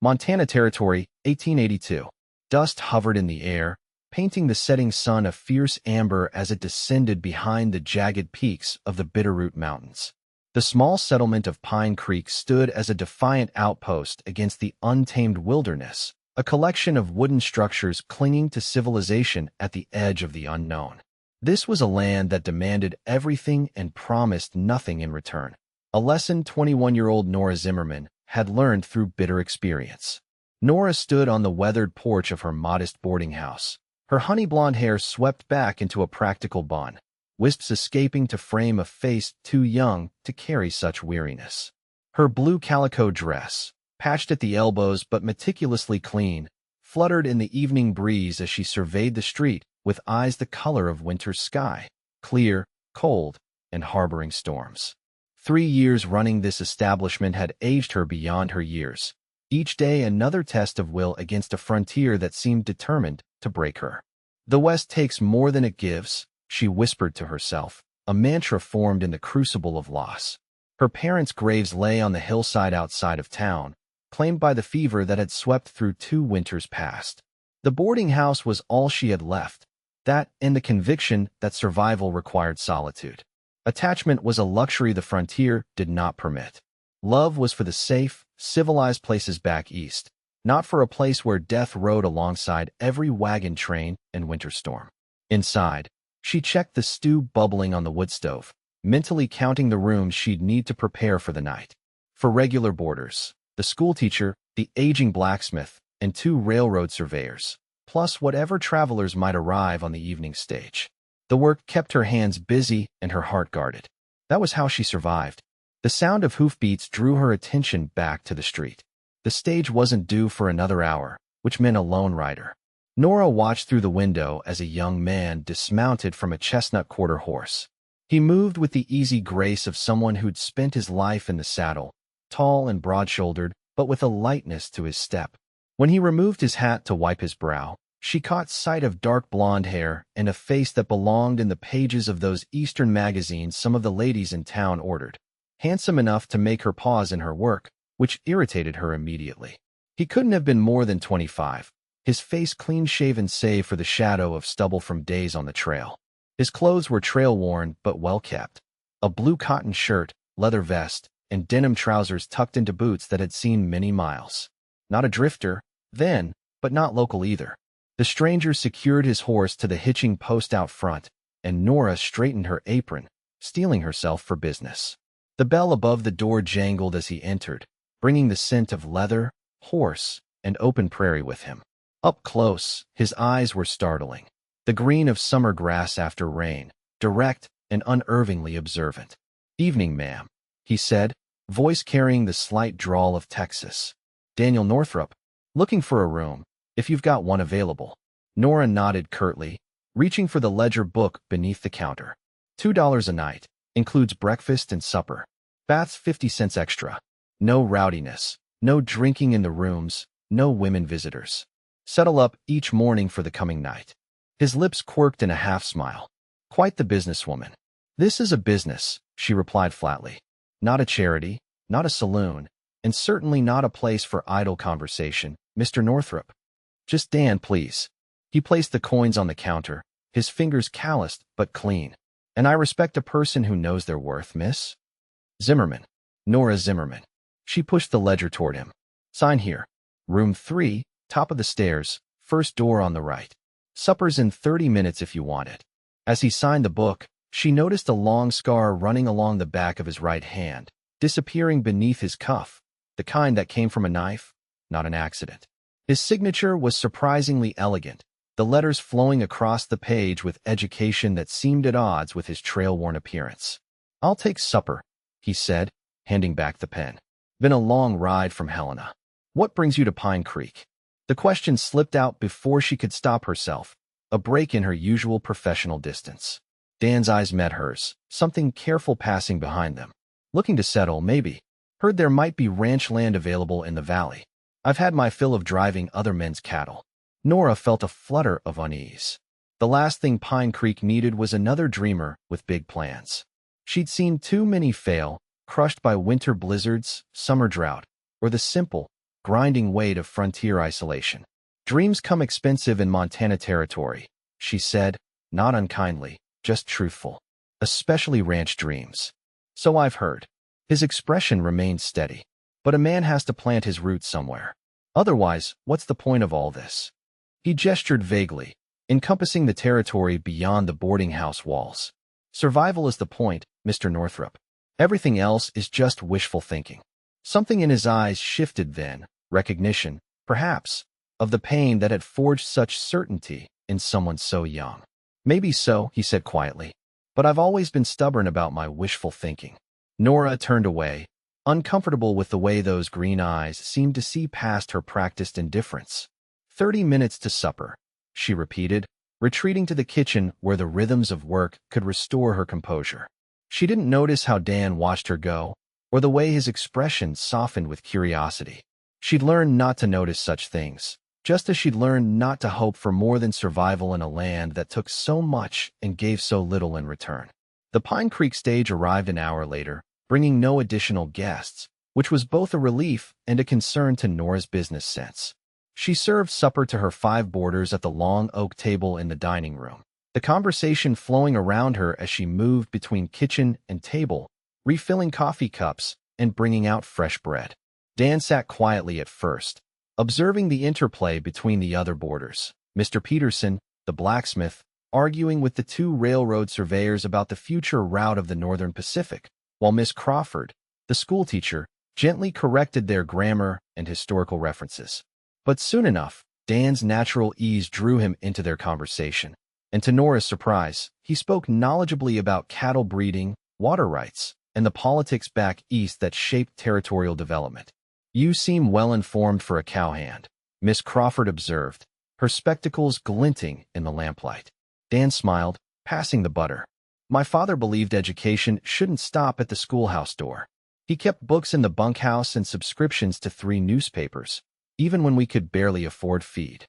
Montana Territory, 1882. Dust hovered in the air, painting the setting sun a fierce amber as it descended behind the jagged peaks of the Bitterroot Mountains. The small settlement of Pine Creek stood as a defiant outpost against the untamed wilderness, a collection of wooden structures clinging to civilization at the edge of the unknown. This was a land that demanded everything and promised nothing in return, a lesson 21-year-old Nora Zimmerman had learned through bitter experience. Nora stood on the weathered porch of her modest boarding house, her honey blonde hair swept back into a practical bun, wisps escaping to frame a face too young to carry such weariness. Her blue calico dress, patched at the elbows but meticulously clean, fluttered in the evening breeze as she surveyed the street with eyes the color of winter's sky, clear, cold, and harboring storms. 3 years running this establishment had aged her beyond her years, each day another test of will against a frontier that seemed determined to break her. "The West takes more than it gives," she whispered to herself, a mantra formed in the crucible of loss. Her parents' graves lay on the hillside outside of town, claimed by the fever that had swept through 2 winters past. The boarding house was all she had left, that and the conviction that survival required solitude. Attachment was a luxury the frontier did not permit. Love was for the safe, civilized places back east, not for a place where death rode alongside every wagon train and winter storm. Inside, she checked the stew bubbling on the wood stove, mentally counting the rooms she'd need to prepare for the night. For regular boarders, the schoolteacher, the aging blacksmith, and 2 railroad surveyors, plus whatever travelers might arrive on the evening stage. The work kept her hands busy and her heart guarded. That was how she survived. The sound of hoofbeats drew her attention back to the street. The stage wasn't due for another hour, which meant a lone rider. Nora watched through the window as a young man dismounted from a chestnut quarter horse. He moved with the easy grace of someone who'd spent his life in the saddle, tall and broad-shouldered, but with a lightness to his step. When he removed his hat to wipe his brow, she caught sight of dark blonde hair and a face that belonged in the pages of those Eastern magazines some of the ladies in town ordered. Handsome enough to make her pause in her work, which irritated her immediately. He couldn't have been more than 25, his face clean-shaven save for the shadow of stubble from days on the trail. His clothes were trail-worn but well-kept. A blue cotton shirt, leather vest, and denim trousers tucked into boots that had seen many miles. Not a drifter, then, but not local either. The stranger secured his horse to the hitching post out front, and Nora straightened her apron, steeling herself for business. The bell above the door jangled as he entered, bringing the scent of leather, horse, and open prairie with him. Up close, his eyes were startling. The green of summer grass after rain, direct and unervingly observant. "Evening, ma'am," he said, voice carrying the slight drawl of Texas. "Daniel Northrop. Looking for a room, if you've got one available." Nora nodded curtly, reaching for the ledger book beneath the counter. $2 a night, includes breakfast and supper. Baths 50 cents extra. No rowdiness, no drinking in the rooms, no women visitors. Settle up each morning for the coming night. His lips quirked in a half-smile. Quite the businesswoman. "This is a business," she replied flatly. "Not a charity, not a saloon, and certainly not a place for idle conversation, Mr. Northrop. Just Dan, please." He placed the coins on the counter, his fingers calloused but clean. "And I respect a person who knows their worth, Miss Zimmerman. Nora Zimmerman." She pushed the ledger toward him. "Sign here. Room 3, top of the stairs, first door on the right. Supper's in 30 minutes if you want it." As he signed the book, she noticed a long scar running along the back of his right hand, disappearing beneath his cuff, the kind that came from a knife, not an accident. His signature was surprisingly elegant, the letters flowing across the page with education that seemed at odds with his trail-worn appearance. "I'll take supper," he said, handing back the pen. "Been a long ride from Helena. What brings you to Pine Creek?" The question slipped out before she could stop herself, a break in her usual professional distance. Dan's eyes met hers, something careful passing behind them. "Looking to settle, maybe. Heard there might be ranch land available in the valley. I've had my fill of driving other men's cattle." Nora felt a flutter of unease. The last thing Pine Creek needed was another dreamer with big plans. She'd seen too many fail, crushed by winter blizzards, summer drought, or the simple, grinding weight of frontier isolation. "Dreams come expensive in Montana territory," she said, not unkindly, just truthful. "Especially ranch dreams." "So I've heard." His expression remained steady. "But a man has to plant his roots somewhere. Otherwise, what's the point of all this?" He gestured vaguely, encompassing the territory beyond the boarding house walls. "Survival is the point, Mr. Northrop. Everything else is just wishful thinking." Something in his eyes shifted then, recognition, perhaps, of the pain that had forged such certainty in someone so young. "Maybe so," he said quietly, "but I've always been stubborn about my wishful thinking." Nora turned away, uncomfortable with the way those green eyes seemed to see past her practiced indifference. 30 minutes to supper," she repeated, retreating to the kitchen where the rhythms of work could restore her composure. She didn't notice how Dan watched her go, or the way his expression softened with curiosity. She'd learned not to notice such things, just as she'd learned not to hope for more than survival in a land that took so much and gave so little in return. The Pine Creek stage arrived an hour later, bringing no additional guests, which was both a relief and a concern to Nora's business sense. She served supper to her 5 boarders at the long oak table in the dining room, the conversation flowing around her as she moved between kitchen and table, refilling coffee cups and bringing out fresh bread. Dan sat quietly at first, observing the interplay between the other boarders. Mr. Peterson, the blacksmith, arguing with the 2 railroad surveyors about the future route of the Northern Pacific, while Miss Crawford, the schoolteacher, gently corrected their grammar and historical references. But soon enough, Dan's natural ease drew him into their conversation, and to Nora's surprise, he spoke knowledgeably about cattle breeding, water rights, and the politics back east that shaped territorial development. "You seem well-informed for a cowhand," Miss Crawford observed, her spectacles glinting in the lamplight. Dan smiled, passing the butter. "My father believed education shouldn't stop at the schoolhouse door. He kept books in the bunkhouse and subscriptions to 3 newspapers, even when we could barely afford feed."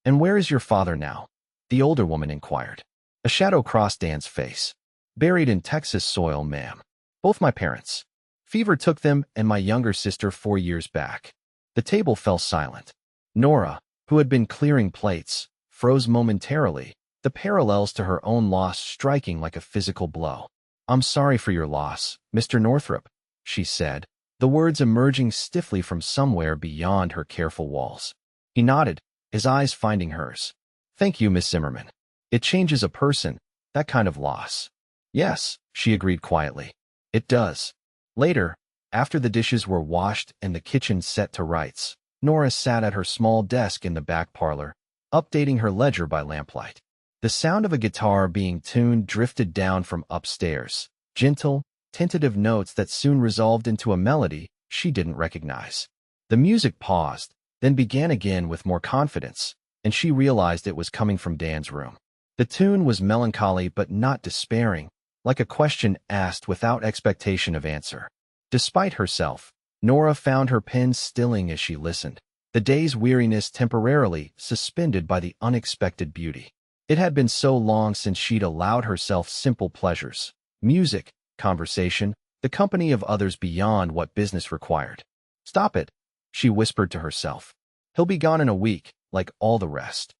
"And where is your father now?" the older woman inquired. A shadow crossed Dan's face. "Buried in Texas soil, ma'am. Both my parents. Fever took them and my younger sister 4 years back." The table fell silent. Nora, who had been clearing plates, froze momentarily, the parallels to her own loss striking like a physical blow. "I'm sorry for your loss, Mr. Northrop," she said, the words emerging stiffly from somewhere beyond her careful walls. He nodded, his eyes finding hers. "Thank you, Miss Zimmerman. It changes a person, that kind of loss." "Yes," she agreed quietly. "It does." Later, after the dishes were washed and the kitchen set to rights, Nora sat at her small desk in the back parlor, updating her ledger by lamplight. The sound of a guitar being tuned drifted down from upstairs, gentle, tentative notes that soon resolved into a melody she didn't recognize. The music paused, then began again with more confidence, and she realized it was coming from Dan's room. The tune was melancholy but not despairing, like a question asked without expectation of answer. Despite herself, Nora found her pen stilling as she listened, the day's weariness temporarily suspended by the unexpected beauty. It had been so long since she'd allowed herself simple pleasures, music, conversation, the company of others beyond what business required. "Stop it," she whispered to herself. "He'll be gone in a week, like all the rest."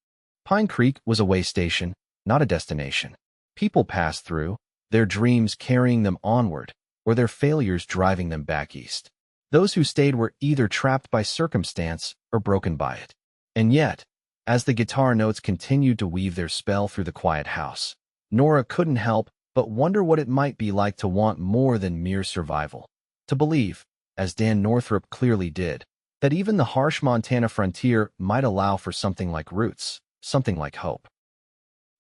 Pine Creek was a way station, not a destination. People passed through, their dreams carrying them onward, or their failures driving them back east. Those who stayed were either trapped by circumstance or broken by it. And yet, as the guitar notes continued to weave their spell through the quiet house, Nora couldn't help but wonder what it might be like to want more than mere survival. To believe, as Dan Northrop clearly did, that even the harsh Montana frontier might allow for something like roots, something like hope.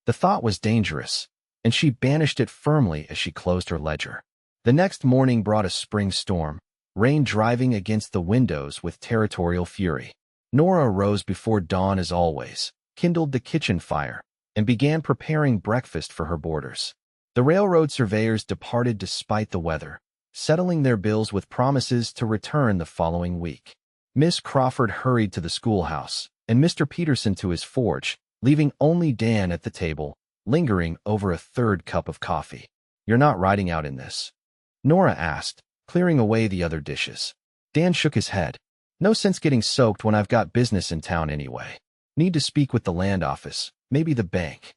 The thought was dangerous, and she banished it firmly as she closed her ledger. The next morning brought a spring storm, rain driving against the windows with territorial fury. Nora arose before dawn as always, kindled the kitchen fire, and began preparing breakfast for her boarders. The railroad surveyors departed despite the weather, settling their bills with promises to return the following week. Miss Crawford hurried to the schoolhouse, and Mr. Peterson to his forge, leaving only Dan at the table, lingering over a 3rd cup of coffee. "You're not riding out in this?" Nora asked, clearing away the other dishes. Dan shook his head. No sense getting soaked when I've got business in town anyway. Need to speak with the land office, maybe the bank.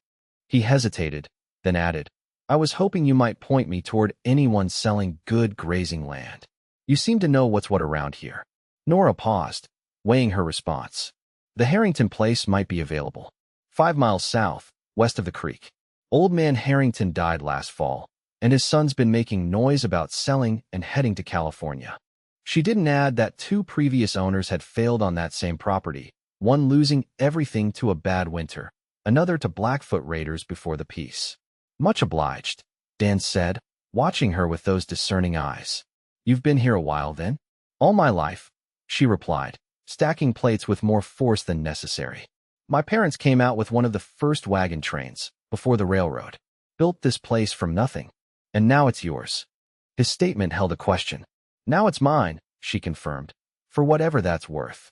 He hesitated, then added, I was hoping you might point me toward anyone selling good grazing land. You seem to know what's what around here. Nora paused, weighing her response. The Harrington place might be available. 5 miles south, west of the creek. Old man Harrington died last fall, and his son's been making noise about selling and heading to California. She didn't add that 2 previous owners had failed on that same property, one losing everything to a bad winter, another to Blackfoot raiders before the peace. Much obliged, Dan said, watching her with those discerning eyes. You've been here a while then? All my life, she replied, stacking plates with more force than necessary. My parents came out with one of the first wagon trains, before the railroad. Built this place from nothing. And now it's yours. His statement held a question. Now it's mine, she confirmed, for whatever that's worth.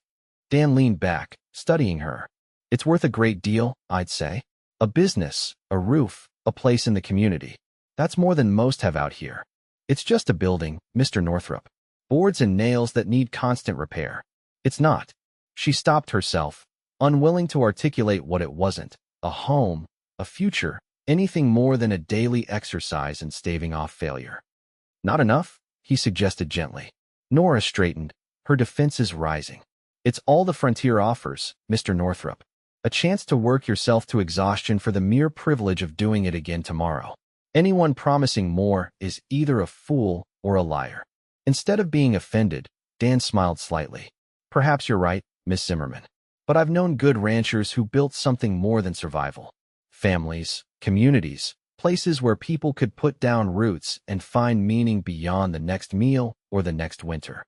Dan leaned back, studying her. It's worth a great deal, I'd say. A business, a roof, a place in the community. That's more than most have out here. It's just a building, Mr. Northrop. Boards and nails that need constant repair. It's not. She stopped herself, unwilling to articulate what it wasn't. A home, a future, anything more than a daily exercise in staving off failure. Not enough? He suggested gently. Nora straightened, her defenses rising. It's all the frontier offers, Mr. Northrop. A chance to work yourself to exhaustion for the mere privilege of doing it again tomorrow. Anyone promising more is either a fool or a liar. Instead of being offended, Dan smiled slightly. Perhaps you're right, Miss Zimmerman. But I've known good ranchers who built something more than survival. Families, communities, places where people could put down roots and find meaning beyond the next meal or the next winter.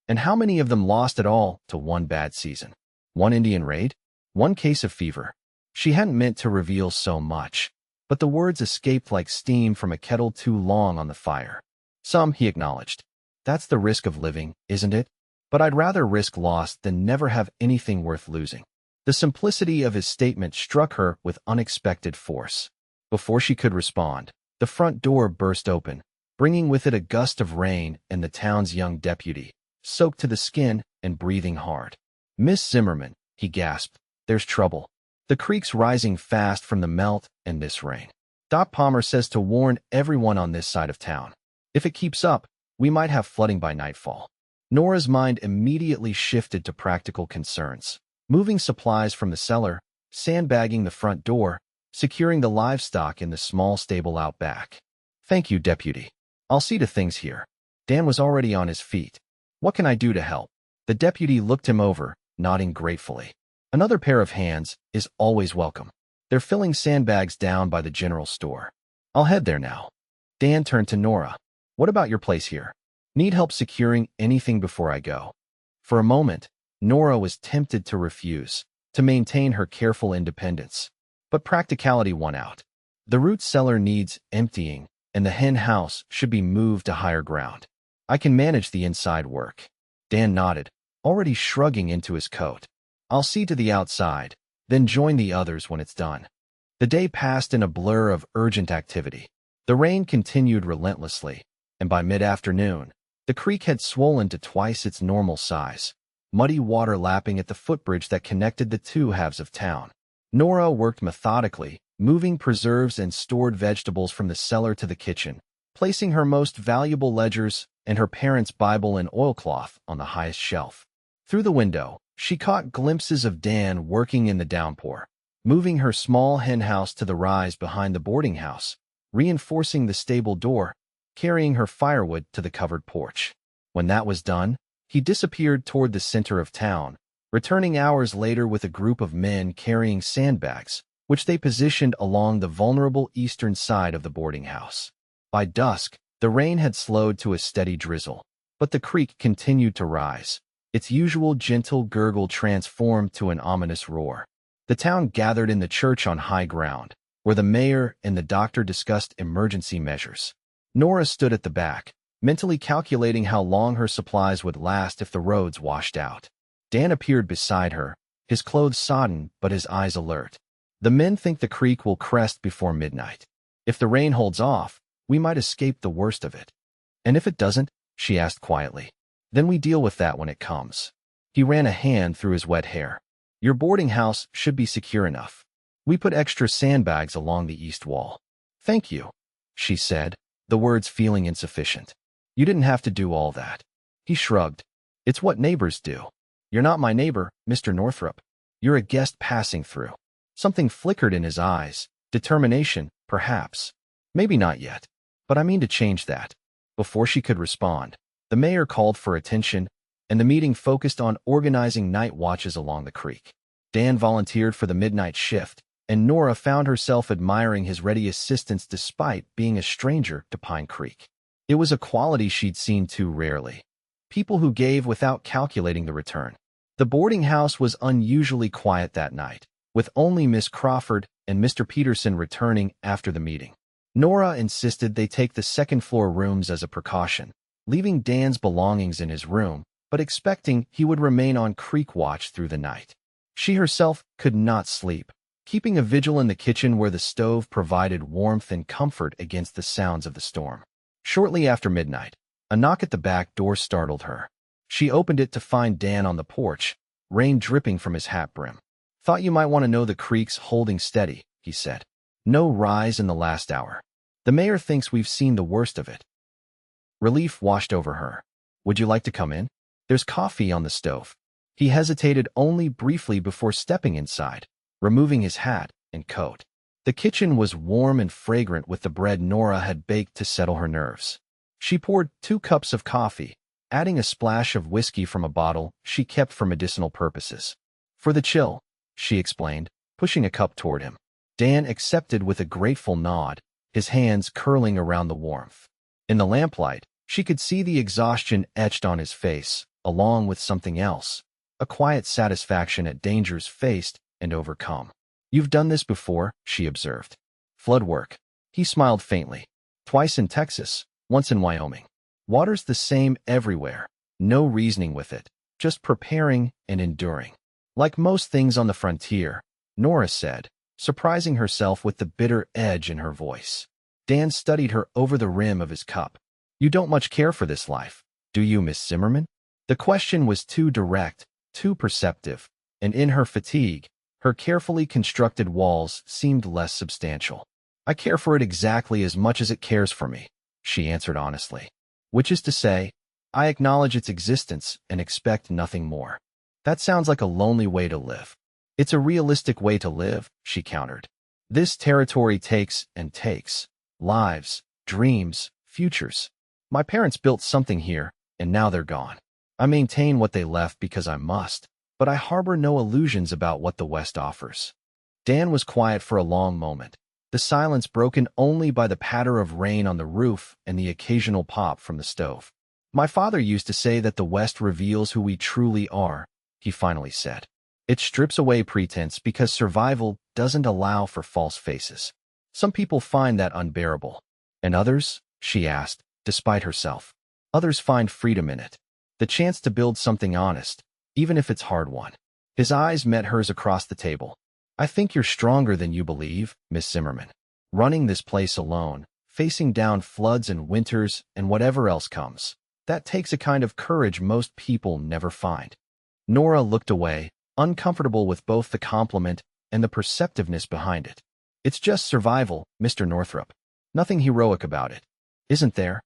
And how many of them lost it all to one bad season? One Indian raid? One case of fever? She hadn't meant to reveal so much, but the words escaped like steam from a kettle too long on the fire. Some, he acknowledged. That's the risk of living, isn't it? But I'd rather risk loss than never have anything worth losing. The simplicity of his statement struck her with unexpected force. Before she could respond, the front door burst open, bringing with it a gust of rain and the town's young deputy, soaked to the skin and breathing hard. Miss Zimmerman, he gasped, there's trouble. The creek's rising fast from the melt and this rain. Doc Palmer says to warn everyone on this side of town. If it keeps up, we might have flooding by nightfall. Nora's mind immediately shifted to practical concerns. Moving supplies from the cellar, sandbagging the front door, securing the livestock in the small stable out back. Thank you, Deputy. I'll see to things here. Dan was already on his feet. What can I do to help? The deputy looked him over, nodding gratefully. Another pair of hands is always welcome. They're filling sandbags down by the general store. I'll head there now. Dan turned to Nora. What about your place here? Need help securing anything before I go? For a moment, Nora was tempted to refuse, to maintain her careful independence. But practicality won out. The root cellar needs emptying, and the hen house should be moved to higher ground. I can manage the inside work. Dan nodded, already shrugging into his coat. I'll see to the outside, then join the others when it's done. The day passed in a blur of urgent activity. The rain continued relentlessly, and by mid-afternoon, the creek had swollen to twice its normal size, muddy water lapping at the footbridge that connected the two halves of town. Nora worked methodically, moving preserves and stored vegetables from the cellar to the kitchen, placing her most valuable ledgers and her parents' Bible and oilcloth on the highest shelf. Through the window, she caught glimpses of Dan working in the downpour, moving her small hen house to the rise behind the boarding house, reinforcing the stable door, carrying her firewood to the covered porch. When that was done, he disappeared toward the center of town, returning hours later with a group of men carrying sandbags, which they positioned along the vulnerable eastern side of the boarding house. By dusk, the rain had slowed to a steady drizzle, but the creek continued to rise, its usual gentle gurgle transformed to an ominous roar. The town gathered in the church on high ground, where the mayor and the doctor discussed emergency measures. Nora stood at the back, mentally calculating how long her supplies would last if the roads washed out. Dan appeared beside her, his clothes sodden but his eyes alert. The men think the creek will crest before midnight. If the rain holds off, we might escape the worst of it. And if it doesn't, she asked quietly, then we deal with that when it comes. He ran a hand through his wet hair. Your boarding house should be secure enough. We put extra sandbags along the east wall. Thank you, she said, the words feeling insufficient. You didn't have to do all that. He shrugged. It's what neighbors do. You're not my neighbor, Mr. Northrop. You're a guest passing through. Something flickered in his eyes. Determination, perhaps. Maybe not yet. But I mean to change that. Before she could respond, the mayor called for attention, and the meeting focused on organizing night watches along the creek. Dan volunteered for the midnight shift, and Nora found herself admiring his ready assistance despite being a stranger to Pine Creek. It was a quality she'd seen too rarely. People who gave without calculating the return. The boarding house was unusually quiet that night, with only Miss Crawford and Mr. Peterson returning after the meeting. Nora insisted they take the second-floor rooms as a precaution, leaving Dan's belongings in his room, but expecting he would remain on creek watch through the night. She herself could not sleep, keeping a vigil in the kitchen where the stove provided warmth and comfort against the sounds of the storm. Shortly after midnight, a knock at the back door startled her. She opened it to find Dan on the porch, rain dripping from his hat brim. Thought you might want to know the creek's holding steady, he said. No rise in the last hour. The mayor thinks we've seen the worst of it. Relief washed over her. Would you like to come in? There's coffee on the stove. He hesitated only briefly before stepping inside, removing his hat and coat. The kitchen was warm and fragrant with the bread Nora had baked to settle her nerves. She poured 2 cups of coffee, adding a splash of whiskey from a bottle she kept for medicinal purposes. For the chill, she explained, pushing a cup toward him. Dan accepted with a grateful nod, his hands curling around the warmth. In the lamplight, she could see the exhaustion etched on his face, along with something else, a quiet satisfaction at dangers faced and overcome. You've done this before, she observed. Flood work. He smiled faintly. Twice in Texas, once in Wyoming. Water's the same everywhere. No reasoning with it, just preparing and enduring. Like most things on the frontier, Nora said, surprising herself with the bitter edge in her voice. Dan studied her over the rim of his cup. You don't much care for this life, do you, Miss Zimmerman? The question was too direct, too perceptive, and in her fatigue, her carefully constructed walls seemed less substantial. I care for it exactly as much as it cares for me, she answered honestly. Which is to say, I acknowledge its existence and expect nothing more. That sounds like a lonely way to live. It's a realistic way to live, she countered. This territory takes and takes. Lives, dreams, futures. My parents built something here, and now they're gone. I maintain what they left because I must, but I harbor no illusions about what the West offers. Dan was quiet for a long moment, the silence broken only by the patter of rain on the roof and the occasional pop from the stove. My father used to say that the West reveals who we truly are, he finally said. It strips away pretense because survival doesn't allow for false faces. Some people find that unbearable. And others? She asked, despite herself. Others find freedom in it. The chance to build something honest, even if it's hard-won. His eyes met hers across the table. I think you're stronger than you believe, Miss Zimmerman. Running this place alone, facing down floods and winters and whatever else comes. That takes a kind of courage most people never find. Nora looked away, uncomfortable with both the compliment and the perceptiveness behind it. It's just survival, Mr. Northrop. Nothing heroic about it. Isn't there?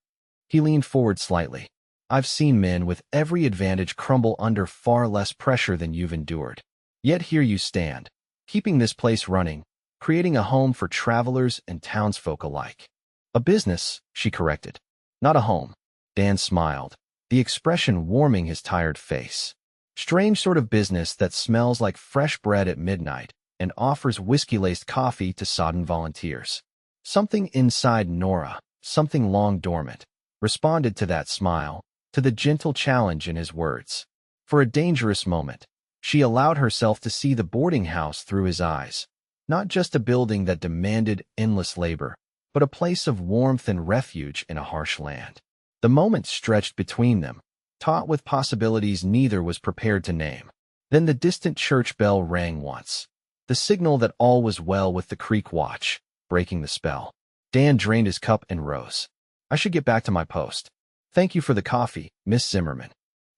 He leaned forward slightly. I've seen men with every advantage crumble under far less pressure than you've endured. Yet here you stand, keeping this place running, creating a home for travelers and townsfolk alike. A business, she corrected. Not a home. Dan smiled, the expression warming his tired face. Strange sort of business that smells like fresh bread at midnight and offers whiskey-laced coffee to sodden volunteers. Something inside Nora, something long dormant, responded to that smile, to the gentle challenge in his words. For a dangerous moment, she allowed herself to see the boarding house through his eyes, not just a building that demanded endless labor, but a place of warmth and refuge in a harsh land. The moment stretched between them, taut with possibilities neither was prepared to name. Then the distant church bell rang once, the signal that all was well with the creek watch, breaking the spell. Dan drained his cup and rose. I should get back to my post. Thank you for the coffee, Miss Zimmerman.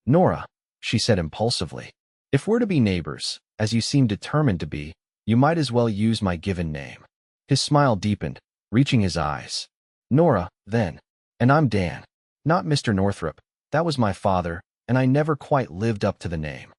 Nora, she said impulsively. If we're to be neighbors, as you seem determined to be, you might as well use my given name. His smile deepened, reaching his eyes. Nora, then. And I'm Dan. Not Mr. Northrop. That was my father, and I never quite lived up to the name.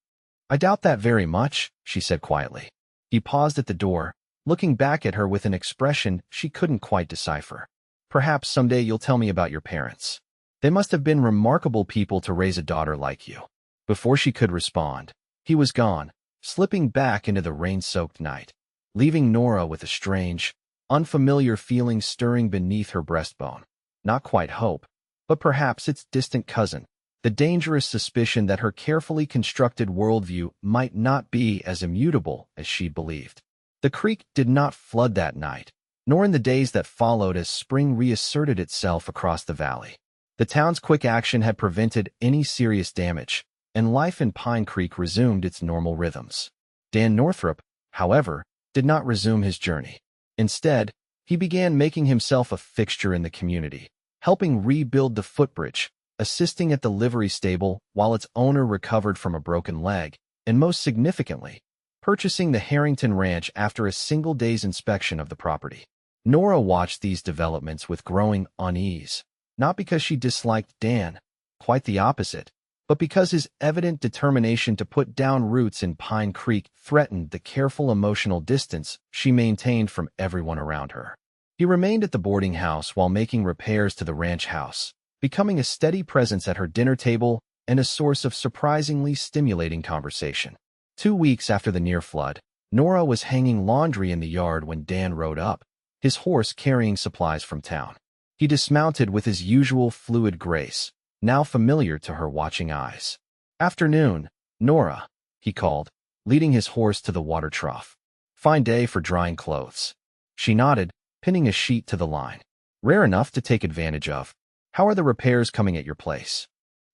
I doubt that very much, she said quietly. He paused at the door, looking back at her with an expression she couldn't quite decipher. Perhaps someday you'll tell me about your parents. They must have been remarkable people to raise a daughter like you. Before she could respond, he was gone, slipping back into the rain-soaked night, leaving Nora with a strange, unfamiliar feeling stirring beneath her breastbone. Not quite hope, but perhaps its distant cousin, the dangerous suspicion that her carefully constructed worldview might not be as immutable as she believed. The creek did not flood that night, nor in the days that followed as spring reasserted itself across the valley. The town's quick action had prevented any serious damage, and life in Pine Creek resumed its normal rhythms. Dan Northrop, however, did not resume his journey. Instead, he began making himself a fixture in the community, helping rebuild the footbridge, assisting at the livery stable while its owner recovered from a broken leg, and most significantly, purchasing the Harrington Ranch after a single day's inspection of the property. Nora watched these developments with growing unease, not because she disliked Dan, quite the opposite, but because his evident determination to put down roots in Pine Creek threatened the careful emotional distance she maintained from everyone around her. He remained at the boarding house while making repairs to the ranch house, becoming a steady presence at her dinner table and a source of surprisingly stimulating conversation. 2 weeks after the near flood, Nora was hanging laundry in the yard when Dan rode up, his horse carrying supplies from town. He dismounted with his usual fluid grace, now familiar to her watching eyes. "Afternoon, Nora," he called, leading his horse to the water trough. "Fine day for drying clothes." She nodded, pinning a sheet to the line. "Rare enough to take advantage of. How are the repairs coming at your place?"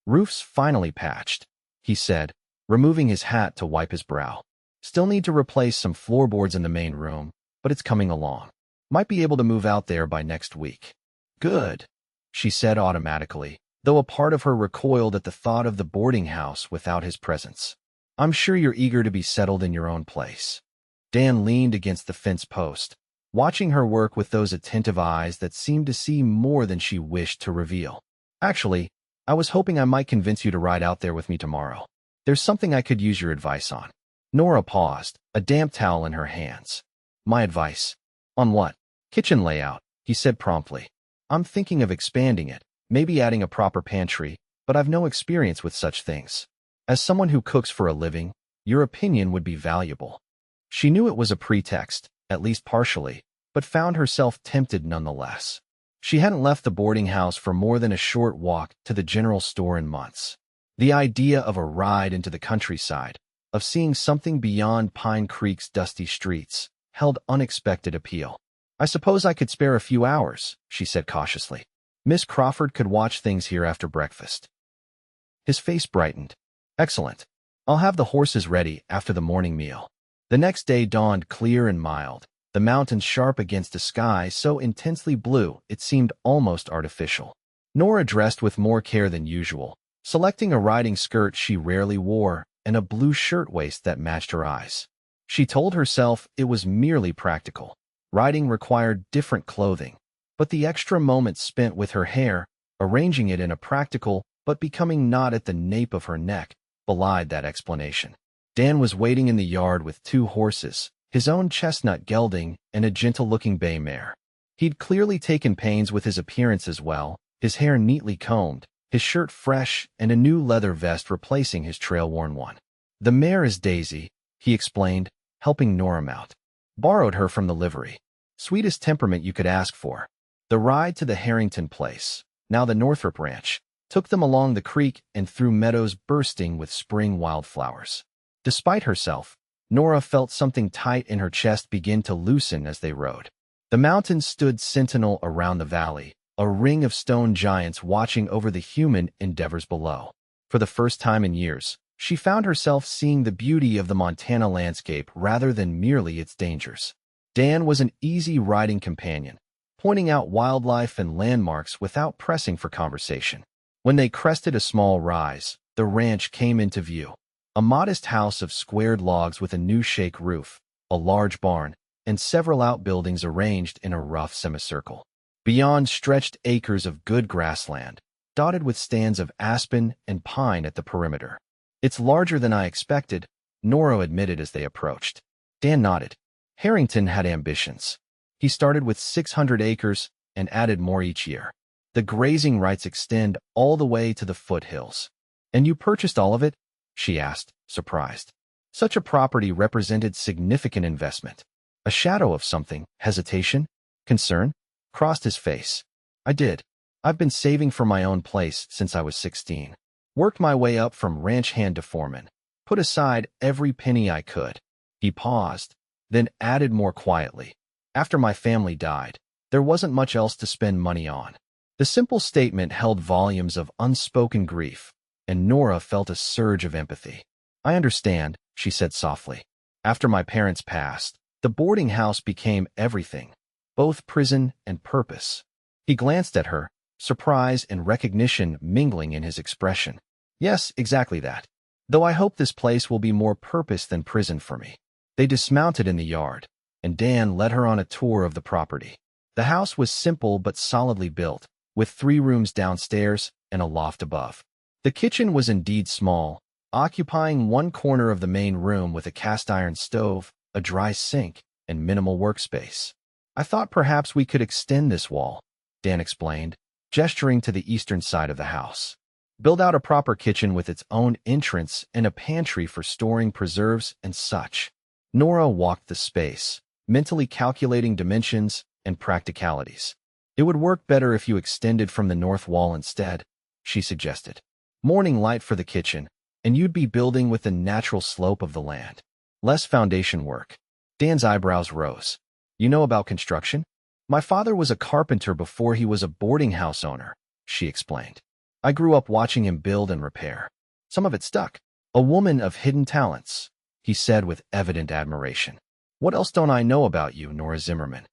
"Roof's finally patched," he said, removing his hat to wipe his brow. "Still need to replace some floorboards in the main room, but it's coming along. Might be able to move out there by next week." "Good," she said automatically, though a part of her recoiled at the thought of the boarding house without his presence. "I'm sure you're eager to be settled in your own place." Dan leaned against the fence post, watching her work with those attentive eyes that seemed to see more than she wished to reveal. "Actually, I was hoping I might convince you to ride out there with me tomorrow. There's something I could use your advice on." Nora paused, a damp towel in her hands. "My advice? On what?" "Kitchen layout," he said promptly. "I'm thinking of expanding it, maybe adding a proper pantry, but I've no experience with such things. As someone who cooks for a living, your opinion would be valuable." She knew it was a pretext, at least partially, but found herself tempted nonetheless. She hadn't left the boarding house for more than a short walk to the general store in months. The idea of a ride into the countryside, of seeing something beyond Pine Creek's dusty streets, held unexpected appeal. "I suppose I could spare a few hours," she said cautiously. "Miss Crawford could watch things here after breakfast." His face brightened. "Excellent. I'll have the horses ready after the morning meal." The next day dawned clear and mild, the mountains sharp against a sky so intensely blue it seemed almost artificial. Nora dressed with more care than usual, selecting a riding skirt she rarely wore and a blue shirtwaist that matched her eyes. She told herself it was merely practical. Riding required different clothing, but the extra moments spent with her hair, arranging it in a practical but becoming knot at the nape of her neck, belied that explanation. Dan was waiting in the yard with 2 horses, his own chestnut gelding and a gentle-looking bay mare. He'd clearly taken pains with his appearance as well, his hair neatly combed, his shirt fresh, and a new leather vest replacing his trail-worn one. "The mare is Daisy," he explained, helping Nora mount. "Borrowed her from the livery. Sweetest temperament you could ask for." The ride to the Harrington place, now the Northrop Ranch, took them along the creek and through meadows bursting with spring wildflowers. Despite herself, Nora felt something tight in her chest begin to loosen as they rode. The mountains stood sentinel around the valley, a ring of stone giants watching over the human endeavors below. For the first time in years, she found herself seeing the beauty of the Montana landscape rather than merely its dangers. Dan was an easy riding companion, pointing out wildlife and landmarks without pressing for conversation. When they crested a small rise, the ranch came into view. A modest house of squared logs with a new-shake roof, a large barn, and several outbuildings arranged in a rough semicircle. Beyond stretched acres of good grassland, dotted with stands of aspen and pine at the perimeter. "It's larger than I expected," Nora admitted as they approached. Dan nodded. Harrington had ambitions. He started with 600 acres and added more each year. The grazing rights extend all the way to the foothills. "And you purchased all of it?" she asked, surprised. Such a property represented significant investment. A shadow of something, hesitation, concern, crossed his face. "I did. I've been saving for my own place since I was 16. Worked my way up from ranch hand to foreman. Put aside every penny I could." He paused, then added more quietly. "After my family died, there wasn't much else to spend money on." The simple statement held volumes of unspoken grief, and Nora felt a surge of empathy. "I understand," she said softly. "After my parents passed, the boarding house became everything, both prison and purpose." He glanced at her, surprise and recognition mingling in his expression. "Yes, exactly that. Though I hope this place will be more purpose than prison for me." They dismounted in the yard, and Dan led her on a tour of the property. The house was simple but solidly built, with 3 rooms downstairs and a loft above. The kitchen was indeed small, occupying one corner of the main room with a cast-iron stove, a dry sink, and minimal workspace. "I thought perhaps we could extend this wall," Dan explained, gesturing to the eastern side of the house. "Build out a proper kitchen with its own entrance and a pantry for storing preserves and such." Nora walked the space, mentally calculating dimensions and practicalities. "It would work better if you extended from the north wall instead," she suggested. "Morning light for the kitchen, and you'd be building with the natural slope of the land. Less foundation work." Dan's eyebrows rose. "You know about construction?" "My father was a carpenter before he was a boarding house owner," she explained. "I grew up watching him build and repair. Some of it stuck." "A woman of hidden talents," he said with evident admiration. "What else don't I know about you, Nora Zimmerman?"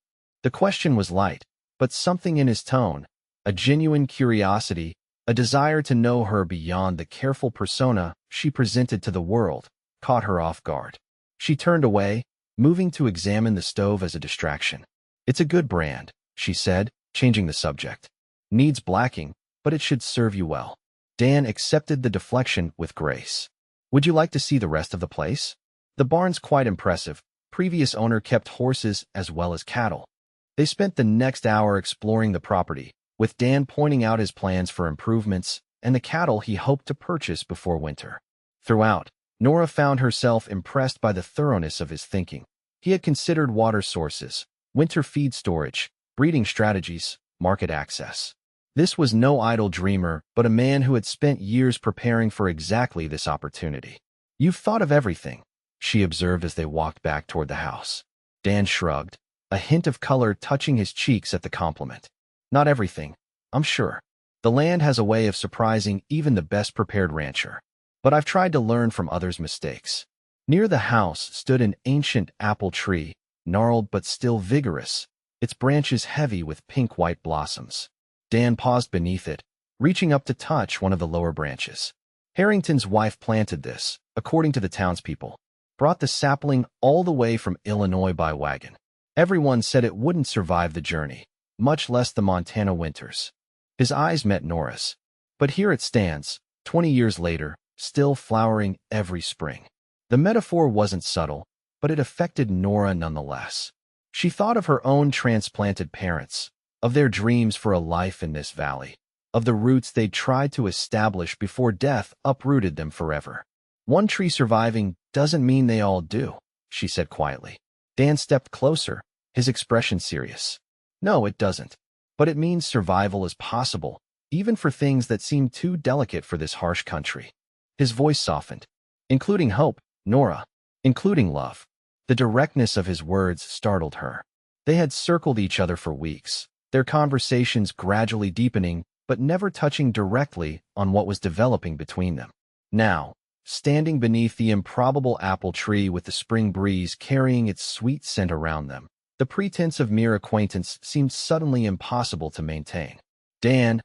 The question was light, but something in his tone, a genuine curiosity, a desire to know her beyond the careful persona she presented to the world, caught her off guard. She turned away, moving to examine the stove as a distraction. "It's a good brand," she said, changing the subject. "Needs blacking, but it should serve you well." Dan accepted the deflection with grace. "Would you like to see the rest of the place? The barn's quite impressive. Previous owner kept horses as well as cattle." They spent the next hour exploring the property, with Dan pointing out his plans for improvements and the cattle he hoped to purchase before winter. Throughout, Nora found herself impressed by the thoroughness of his thinking. He had considered water sources, winter feed storage, breeding strategies, market access. This was no idle dreamer, but a man who had spent years preparing for exactly this opportunity. "You've thought of everything," she observed as they walked back toward the house. Dan shrugged, a hint of color touching his cheeks at the compliment. "Not everything, I'm sure. The land has a way of surprising even the best-prepared rancher. But I've tried to learn from others' mistakes." Near the house stood an ancient apple tree, gnarled but still vigorous, its branches heavy with pink-white blossoms. Dan paused beneath it, reaching up to touch one of the lower branches. Harrington's wife planted this, according to the townspeople. Brought the sapling all the way from Illinois by wagon. Everyone said it wouldn't survive the journey, much less the Montana winters. His eyes met Nora's. But here it stands, 20 years later, still flowering every spring. The metaphor wasn't subtle, but it affected Nora nonetheless. She thought of her own transplanted parents, of their dreams for a life in this valley, of the roots they'd tried to establish before death uprooted them forever. "One tree surviving doesn't mean they all do," she said quietly. Dan stepped closer, his expression serious. "No, it doesn't. But it means survival is possible, even for things that seem too delicate for this harsh country." His voice softened. "Including hope, Nora. Including love." The directness of his words startled her. They had circled each other for weeks, their conversations gradually deepening, but never touching directly on what was developing between them. Now, standing beneath the improbable apple tree with the spring breeze carrying its sweet scent around them, the pretense of mere acquaintance seemed suddenly impossible to maintain. "Dan,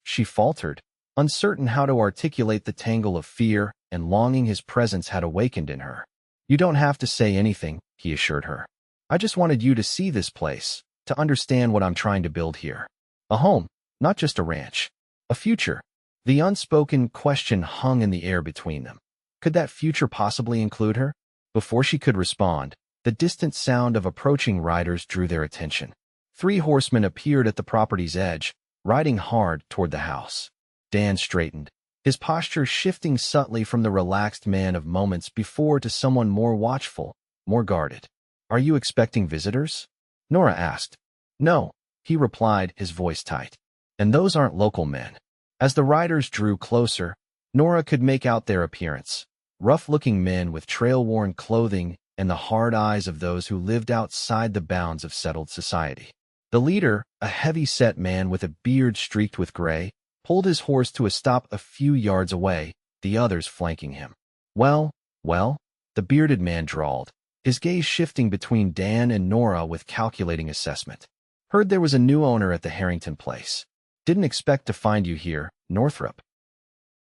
she faltered, uncertain how to articulate the tangle of fear and longing his presence had awakened in her. "You don't have to say anything," he assured her. "I just wanted you to see this place, to understand what I'm trying to build here. A home, not just a ranch. A future." The unspoken question hung in the air between them. Could that future possibly include her? Before she could respond, the distant sound of approaching riders drew their attention. 3 horsemen appeared at the property's edge, riding hard toward the house. Dan straightened, his posture shifting subtly from the relaxed man of moments before to someone more watchful, more guarded. "Are you expecting visitors?" Nora asked. "No," he replied, his voice tight. "And those aren't local men." As the riders drew closer, Nora could make out their appearance. Rough-looking men with trail-worn clothing and the hard eyes of those who lived outside the bounds of settled society. The leader, a heavy-set man with a beard streaked with gray, pulled his horse to a stop a few yards away, the others flanking him. Well, the bearded man drawled, his gaze shifting between Dan and Nora with calculating assessment. "Heard there was a new owner at the Harrington place. Didn't expect to find you here, Northrop."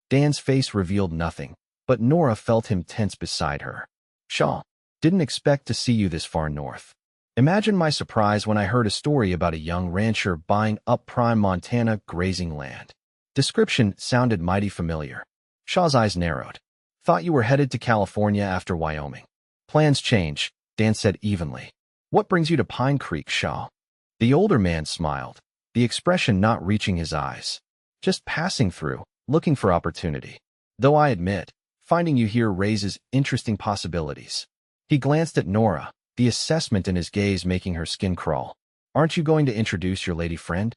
Dan's face revealed nothing, but Nora felt him tense beside her. "Shaw, didn't expect to see you this far north. Imagine my surprise when I heard a story about a young rancher buying up prime Montana grazing land." Description sounded mighty familiar. Shaw's eyes narrowed. "Thought you were headed to California after Wyoming." "Plans change," Dan said evenly. "What brings you to Pine Creek, Shaw?" The older man smiled, the expression not reaching his eyes. "Just passing through, looking for opportunity. Though I admit, finding you here raises interesting possibilities." He glanced at Nora, the assessment in his gaze making her skin crawl. "Aren't you going to introduce your lady friend?"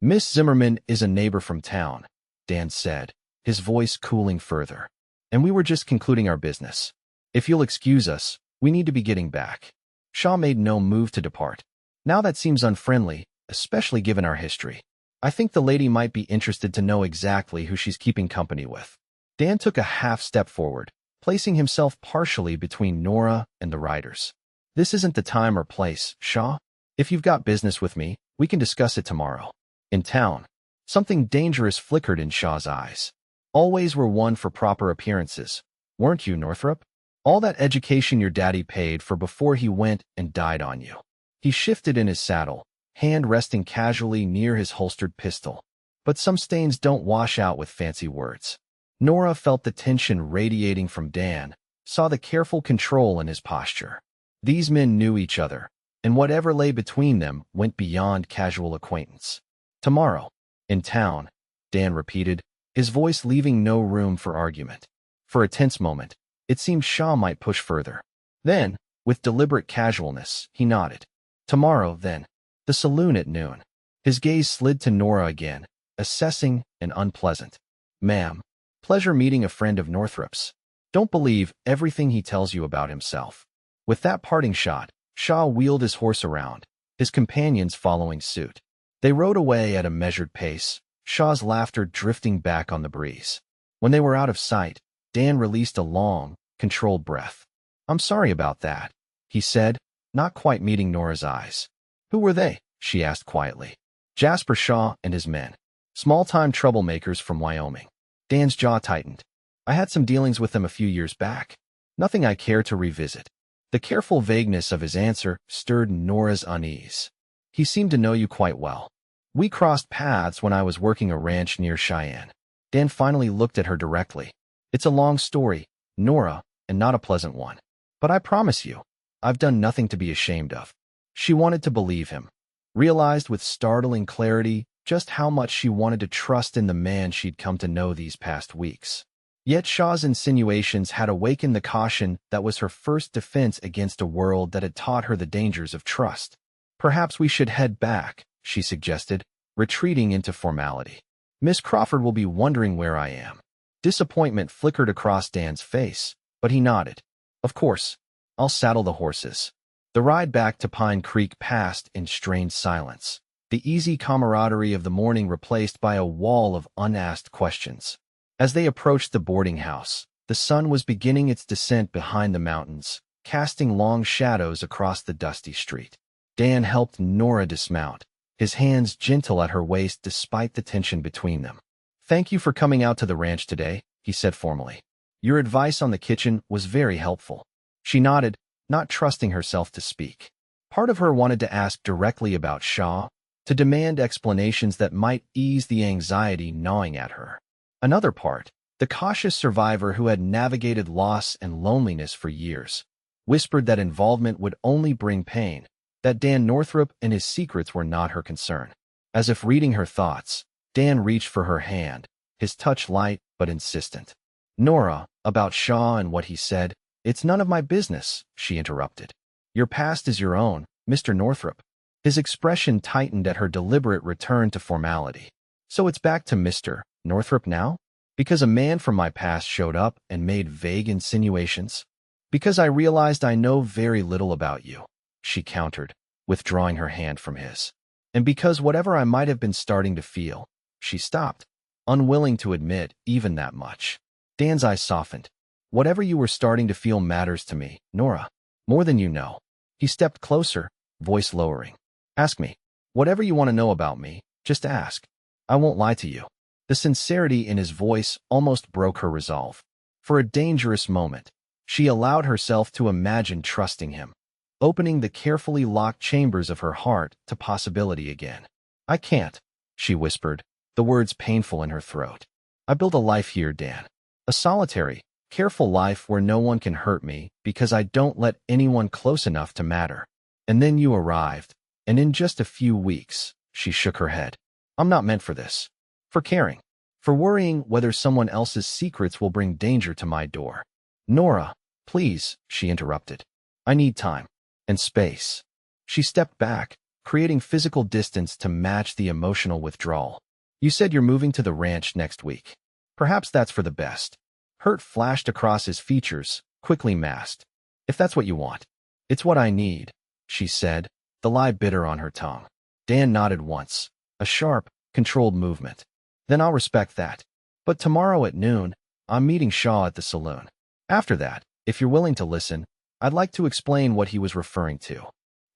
"Miss Zimmerman is a neighbor from town," Dan said, his voice cooling further. "And we were just concluding our business. If you'll excuse us, we need to be getting back." Shaw made no move to depart. "Now that seems unfriendly, especially given our history. I think the lady might be interested to know exactly who she's keeping company with." Dan took a half step forward, placing himself partially between Nora and the riders. "This isn't the time or place, Shaw. If you've got business with me, we can discuss it tomorrow. In town." Something dangerous flickered in Shaw's eyes. "Always were one for proper appearances, weren't you, Northrop? All that education your daddy paid for before he went and died on you." He shifted in his saddle, hand resting casually near his holstered pistol. "But some stains don't wash out with fancy words." Nora felt the tension radiating from Dan, saw the careful control in his posture. These men knew each other, and whatever lay between them went beyond casual acquaintance. "Tomorrow, in town," Dan repeated, his voice leaving no room for argument. For a tense moment, it seemed Shaw might push further. Then, with deliberate casualness, he nodded. "Tomorrow, then. The saloon at noon." His gaze slid to Nora again, assessing and unpleasant. "Ma'am, pleasure meeting a friend of Northrop's. Don't believe everything he tells you about himself." With that parting shot, Shaw wheeled his horse around, his companions following suit. They rode away at a measured pace, Shaw's laughter drifting back on the breeze. When they were out of sight, Dan released a long, controlled breath. "I'm sorry about that," he said, not quite meeting Nora's eyes. "Who were they?" she asked quietly. "Jasper Shaw and his men. Small-time troublemakers from Wyoming." Dan's jaw tightened. "I had some dealings with them a few years back. Nothing I care to revisit." The careful vagueness of his answer stirred Nora's unease. "He seemed to know you quite well." "We crossed paths when I was working a ranch near Cheyenne." Dan finally looked at her directly. "It's a long story, Nora, and not a pleasant one. But I promise you, I've done nothing to be ashamed of." She wanted to believe him, realized with startling clarity just how much she wanted to trust in the man she'd come to know these past weeks. Yet Shaw's insinuations had awakened the caution that was her first defense against a world that had taught her the dangers of trust. "Perhaps we should head back," she suggested, retreating into formality. "Miss Crawford will be wondering where I am." Disappointment flickered across Dan's face, but he nodded. "Of course, I'll saddle the horses." The ride back to Pine Creek passed in strained silence, the easy camaraderie of the morning replaced by a wall of unasked questions. As they approached the boarding house, the sun was beginning its descent behind the mountains, casting long shadows across the dusty street. Dan helped Nora dismount, his hands gentle at her waist despite the tension between them. Thank you for coming out to the ranch today, he said formally. Your advice on the kitchen was very helpful. She nodded, not trusting herself to speak. Part of her wanted to ask directly about Shaw, to demand explanations that might ease the anxiety gnawing at her. Another part, the cautious survivor who had navigated loss and loneliness for years, whispered that involvement would only bring pain, that Dan Northrop and his secrets were not her concern. As if reading her thoughts, Dan reached for her hand, his touch light but insistent. Nora, about Shaw and what he said, it's none of my business, she interrupted. Your past is your own, Mr. Northrop. His expression tightened at her deliberate return to formality. So it's back to Mr. Northrop now? Because a man from my past showed up and made vague insinuations? Because I realized I know very little about you, she countered, withdrawing her hand from his. And because whatever I might have been starting to feel, she stopped, unwilling to admit even that much. Dan's eyes softened. Whatever you were starting to feel matters to me, Nora. More than you know. He stepped closer, voice lowering. Ask me. Whatever you want to know about me, just ask. I won't lie to you. The sincerity in his voice almost broke her resolve. For a dangerous moment, she allowed herself to imagine trusting him, opening the carefully locked chambers of her heart to possibility again. I can't, she whispered, the words painful in her throat. I built a life here, Dan. A solitary, careful life where no one can hurt me because I don't let anyone close enough to matter. And then you arrived, and in just a few weeks, she shook her head. I'm not meant for this. For caring. For worrying whether someone else's secrets will bring danger to my door. Nora, please, she interrupted. I need time. And space. She stepped back, creating physical distance to match the emotional withdrawal. You said you're moving to the ranch next week. Perhaps that's for the best. Hurt flashed across his features, quickly masked. If that's what you want. It's what I need, she said, the lie bitter on her tongue. Dan nodded once, a sharp, controlled movement. Then I'll respect that. But tomorrow at noon, I'm meeting Shaw at the saloon. After that, if you're willing to listen, I'd like to explain what he was referring to.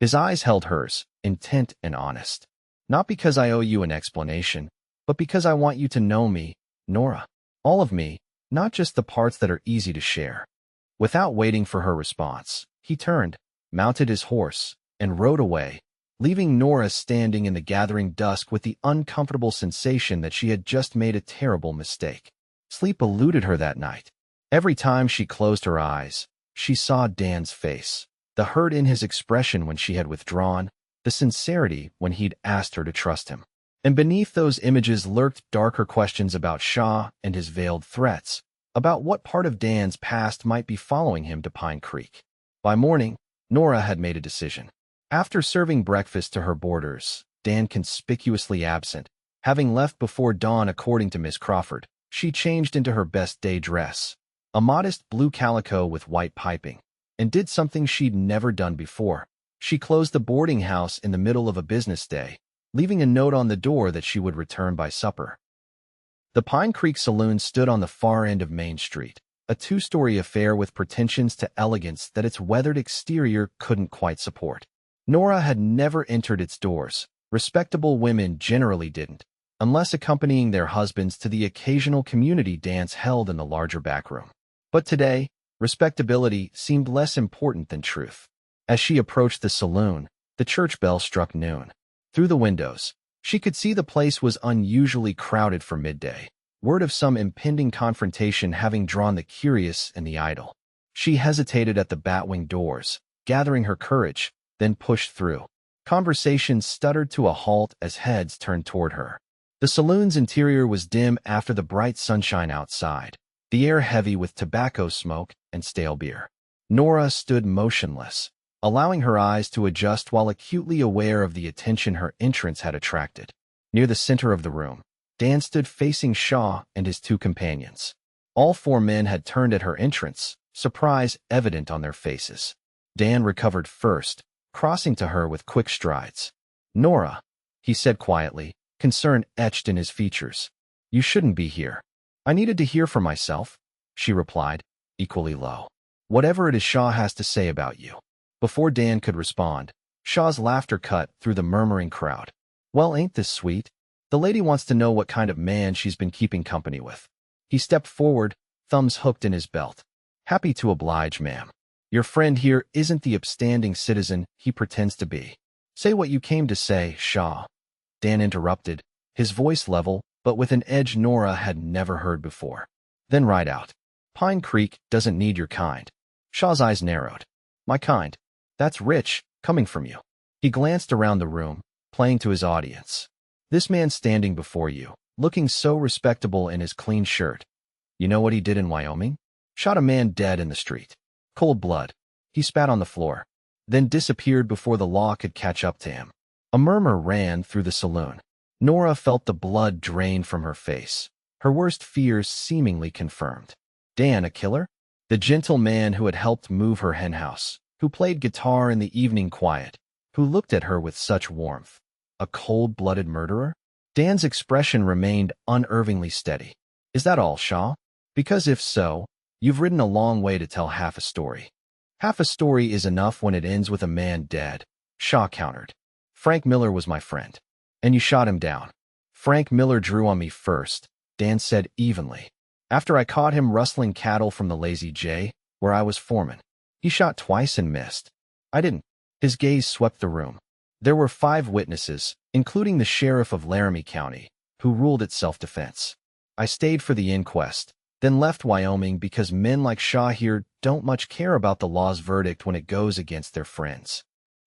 His eyes held hers, intent and honest. Not because I owe you an explanation, but because I want you to know me, Nora. All of me, not just the parts that are easy to share. Without waiting for her response, he turned, mounted his horse, and rode away, leaving Nora standing in the gathering dusk with the uncomfortable sensation that she had just made a terrible mistake. Sleep eluded her that night. Every time she closed her eyes, she saw Dan's face, the hurt in his expression when she had withdrawn, the sincerity when he'd asked her to trust him. And beneath those images lurked darker questions about Shaw and his veiled threats, about what part of Dan's past might be following him to Pine Creek. By morning, Nora had made a decision. After serving breakfast to her boarders, Dan conspicuously absent, having left before dawn according to Miss Crawford, she changed into her best day dress, a modest blue calico with white piping, and did something she'd never done before. She closed the boarding house in the middle of a business day, leaving a note on the door that she would return by supper. The Pine Creek Saloon stood on the far end of Main Street, a two-story affair with pretensions to elegance that its weathered exterior couldn't quite support. Nora had never entered its doors. Respectable women generally didn't, unless accompanying their husbands to the occasional community dance held in the larger backroom. But today, respectability seemed less important than truth. As she approached the saloon, the church bell struck noon. Through the windows, she could see the place was unusually crowded for midday, word of some impending confrontation having drawn the curious and the idle. She hesitated at the batwing doors, gathering her courage, then pushed through. Conversation stuttered to a halt as heads turned toward her. The saloon's interior was dim after the bright sunshine outside, the air heavy with tobacco smoke and stale beer. Nora stood motionless, allowing her eyes to adjust while acutely aware of the attention her entrance had attracted. Near the center of the room, Dan stood facing Shaw and his two companions. All four men had turned at her entrance, surprise evident on their faces. Dan recovered first, crossing to her with quick strides. Nora, he said quietly, concern etched in his features. You shouldn't be here. I needed to hear for myself, she replied, equally low. Whatever it is Shaw has to say about you. Before Dan could respond, Shaw's laughter cut through the murmuring crowd. Well, ain't this sweet? The lady wants to know what kind of man she's been keeping company with. He stepped forward, thumbs hooked in his belt. Happy to oblige, ma'am. Your friend here isn't the upstanding citizen he pretends to be. Say what you came to say, Shaw. Dan interrupted, his voice level, but with an edge Nora had never heard before. Then right out. Pine Creek doesn't need your kind. Shaw's eyes narrowed. My kind. That's rich, coming from you. He glanced around the room, playing to his audience. This man standing before you, looking so respectable in his clean shirt. You know what he did in Wyoming? Shot a man dead in the street. Cold blood. He spat on the floor, then disappeared before the law could catch up to him. A murmur ran through the saloon. Nora felt the blood drain from her face, her worst fears seemingly confirmed. Dan, a killer? The gentle man who had helped move her henhouse, who played guitar in the evening quiet, who looked at her with such warmth. A cold-blooded murderer? Dan's expression remained unervingly steady. Is that all, Shaw? Because if so, you've ridden a long way to tell half a story. Half a story is enough when it ends with a man dead, Shaw countered. Frank Miller was my friend. And you shot him down. Frank Miller drew on me first, Dan said evenly. After I caught him rustling cattle from the Lazy J, where I was foreman. He shot twice and missed. I didn't. His gaze swept the room. There were 5 witnesses, including the sheriff of Laramie County, who ruled it self-defense. I stayed for the inquest, then left Wyoming because men like Shaw here don't much care about the law's verdict when it goes against their friends.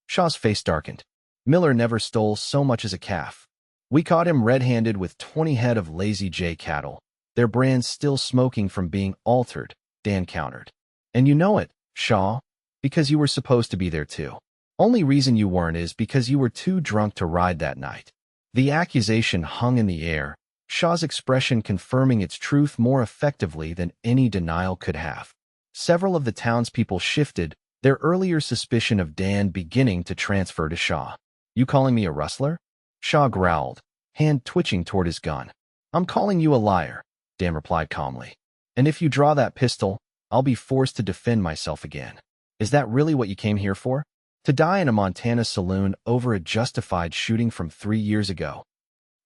Shaw's face darkened. Miller never stole so much as a calf. We caught him red-handed with 20 head of Lazy J cattle, their brands still smoking from being altered, Dan countered. And you know it, Shaw, because you were supposed to be there too. Only reason you weren't is because you were too drunk to ride that night. The accusation hung in the air, Shaw's expression confirming its truth more effectively than any denial could have. Several of the townspeople shifted, their earlier suspicion of Dan beginning to transfer to Shaw. You calling me a rustler? Shaw growled, hand twitching toward his gun. I'm calling you a liar, Dan replied calmly. And if you draw that pistol, I'll be forced to defend myself again. Is that really what you came here for? To die in a Montana saloon over a justified shooting from 3 years ago?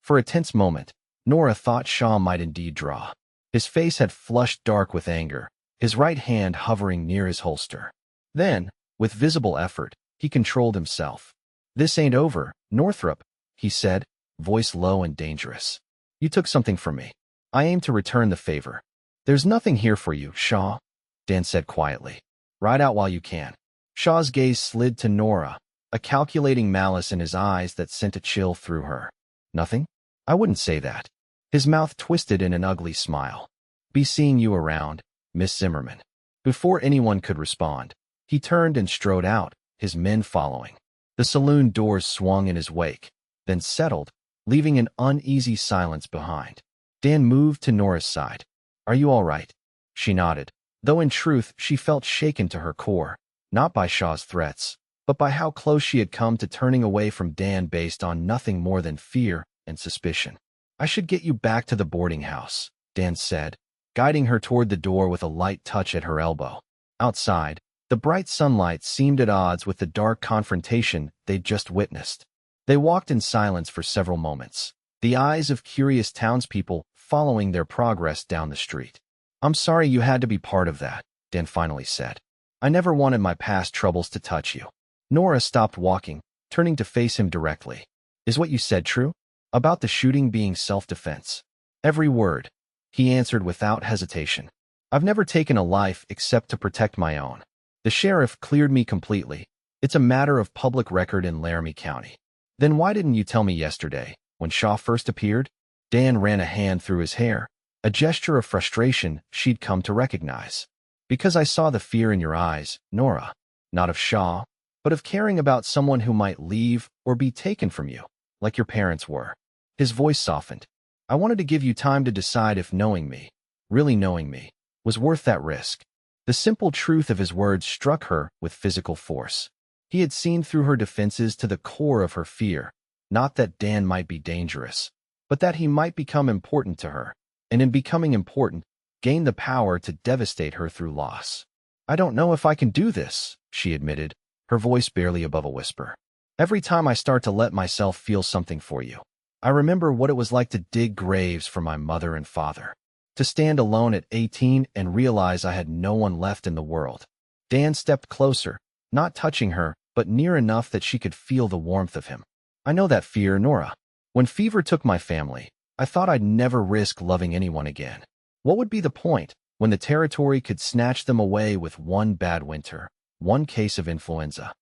For a tense moment, Nora thought Shaw might indeed draw. His face had flushed dark with anger, his right hand hovering near his holster. Then, with visible effort, he controlled himself. This ain't over, Northrop, he said, voice low and dangerous. You took something from me. I aim to return the favor. There's nothing here for you, Shaw, Dan said quietly. Ride out while you can. Shaw's gaze slid to Nora, a calculating malice in his eyes that sent a chill through her. Nothing? I wouldn't say that. His mouth twisted in an ugly smile. Be seeing you around, Miss Zimmerman. Before anyone could respond, he turned and strode out, his men following. The saloon doors swung in his wake, then settled, leaving an uneasy silence behind. Dan moved to Nora's side. Are you all right? She nodded, though in truth she felt shaken to her core, not by Shaw's threats, but by how close she had come to turning away from Dan based on nothing more than fear and suspicion. I should get you back to the boarding house, Dan said, guiding her toward the door with a light touch at her elbow. Outside, the bright sunlight seemed at odds with the dark confrontation they'd just witnessed. They walked in silence for several moments, the eyes of curious townspeople following their progress down the street. I'm sorry you had to be part of that, Dan finally said. I never wanted my past troubles to touch you. Nora stopped walking, turning to face him directly. Is what you said true? About the shooting being self-defense? Every word, he answered without hesitation. I've never taken a life except to protect my own. The sheriff cleared me completely. It's a matter of public record in Laramie County. Then why didn't you tell me yesterday, when Shaw first appeared? Dan ran a hand through his hair, a gesture of frustration she'd come to recognize. Because I saw the fear in your eyes, Nora, not of Shaw, but of caring about someone who might leave or be taken from you, like your parents were. His voice softened. I wanted to give you time to decide if knowing me, really knowing me, was worth that risk. The simple truth of his words struck her with physical force. He had seen through her defenses to the core of her fear, not that Dan might be dangerous, but that he might become important to her, and in becoming important, gain the power to devastate her through loss. I don't know if I can do this, she admitted, her voice barely above a whisper. Every time I start to let myself feel something for you, I remember what it was like to dig graves for my mother and father, to stand alone at 18 and realize I had no one left in the world. Dan stepped closer, not touching her, but near enough that she could feel the warmth of him. I know that fear, Nora. When fever took my family, I thought I'd never risk loving anyone again. What would be the point when the territory could snatch them away with one bad winter, one case of influenza?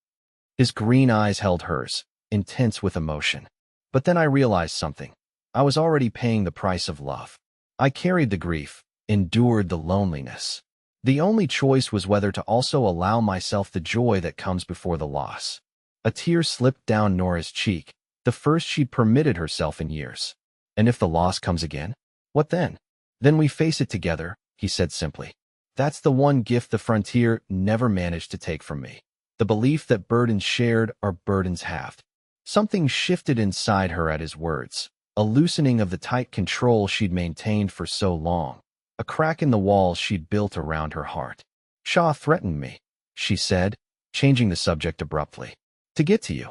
His green eyes held hers, intense with emotion. But then I realized something. I was already paying the price of love. I carried the grief, endured the loneliness. The only choice was whether to also allow myself the joy that comes before the loss. A tear slipped down Nora's cheek, the first she'd permitted herself in years. And if the loss comes again? What then? Then we face it together, he said simply. That's the one gift the frontier never managed to take from me. The belief that burdens shared are burdens halved. Something shifted inside her at his words, a loosening of the tight control she'd maintained for so long, a crack in the walls she'd built around her heart. Shaw threatened me, she said, changing the subject abruptly. To get to you.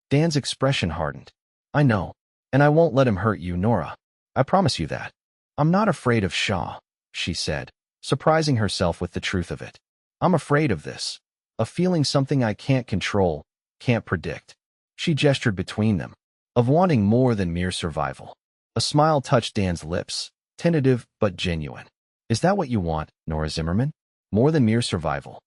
Dan's expression hardened. I know, and I won't let him hurt you, Nora. I promise you that. I'm not afraid of Shaw, she said, surprising herself with the truth of it. I'm afraid of this, of feeling something I can't control, can't predict. She gestured between them, of wanting more than mere survival. A smile touched Dan's lips, tentative but genuine. Is that what you want, Nora Zimmerman? More than mere survival?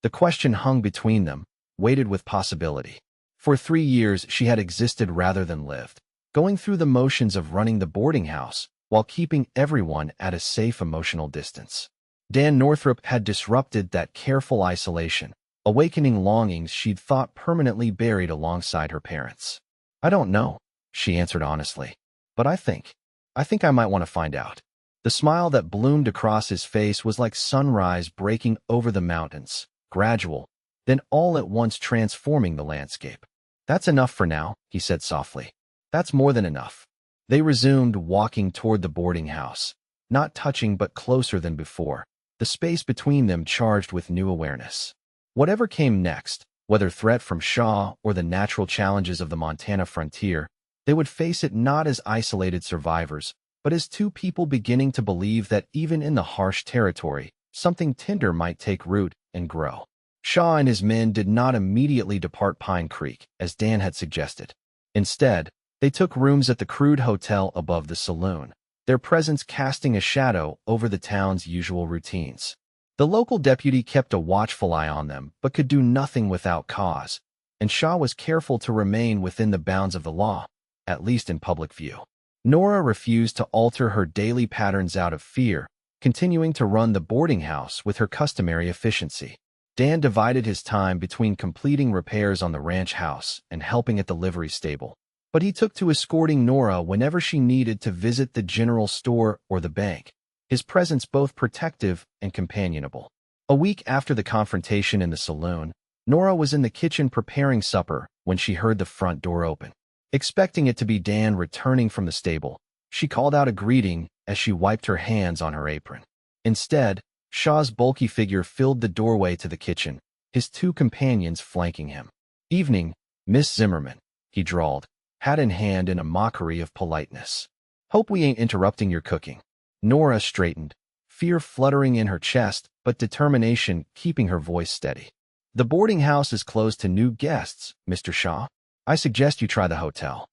The question hung between them, weighted with possibility. For 3 years she had existed rather than lived, going through the motions of running the boarding house while keeping everyone at a safe emotional distance. Dan Northrop had disrupted that careful isolation, awakening longings she'd thought permanently buried alongside her parents. I don't know, she answered honestly, but I think I might want to find out. The smile that bloomed across his face was like sunrise breaking over the mountains, gradual, then all at once transforming the landscape. That's enough for now, he said softly. That's more than enough. They resumed walking toward the boarding house, not touching but closer than before, the space between them charged with new awareness. Whatever came next, whether threat from Shaw or the natural challenges of the Montana frontier, they would face it not as isolated survivors, but as two people beginning to believe that even in the harsh territory, something tender might take root and grow. Shaw and his men did not immediately depart Pine Creek, as Dan had suggested. Instead, they took rooms at the crude hotel above the saloon, their presence casting a shadow over the town's usual routines. The local deputy kept a watchful eye on them, but could do nothing without cause, and Shaw was careful to remain within the bounds of the law, at least in public view. Nora refused to alter her daily patterns out of fear, continuing to run the boarding house with her customary efficiency. Dan divided his time between completing repairs on the ranch house and helping at the livery stable, but he took to escorting Nora whenever she needed to visit the general store or the bank, his presence both protective and companionable. A week after the confrontation in the saloon, Nora was in the kitchen preparing supper when she heard the front door open. Expecting it to be Dan returning from the stable, she called out a greeting as she wiped her hands on her apron. Instead, Shaw's bulky figure filled the doorway to the kitchen, his 2 companions flanking him. Evening, Miss Zimmerman, he drawled, hat in hand in a mockery of politeness. Hope we ain't interrupting your cooking. Nora straightened, fear fluttering in her chest, but determination keeping her voice steady. The boarding house is closed to new guests, Mr. Shaw. I suggest you try the hotel.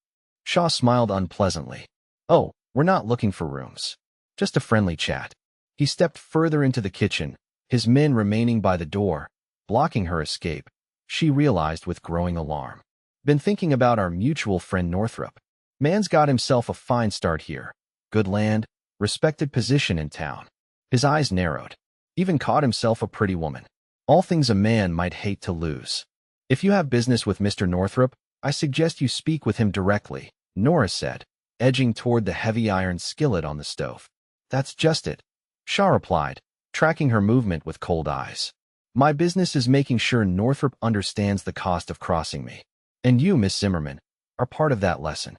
Shaw smiled unpleasantly. Oh, we're not looking for rooms. Just a friendly chat. He stepped further into the kitchen, his men remaining by the door, blocking her escape. She realized with growing alarm. Been thinking about our mutual friend Northrop. Man's got himself a fine start here. Good land, respected position in town. His eyes narrowed. Even caught himself a pretty woman. All things a man might hate to lose. If you have business with Mr. Northrop, I suggest you speak with him directly, Nora said, edging toward the heavy iron skillet on the stove. That's just it, Shaw replied, tracking her movement with cold eyes. My business is making sure Northrop understands the cost of crossing me. And you, Miss Zimmerman, are part of that lesson.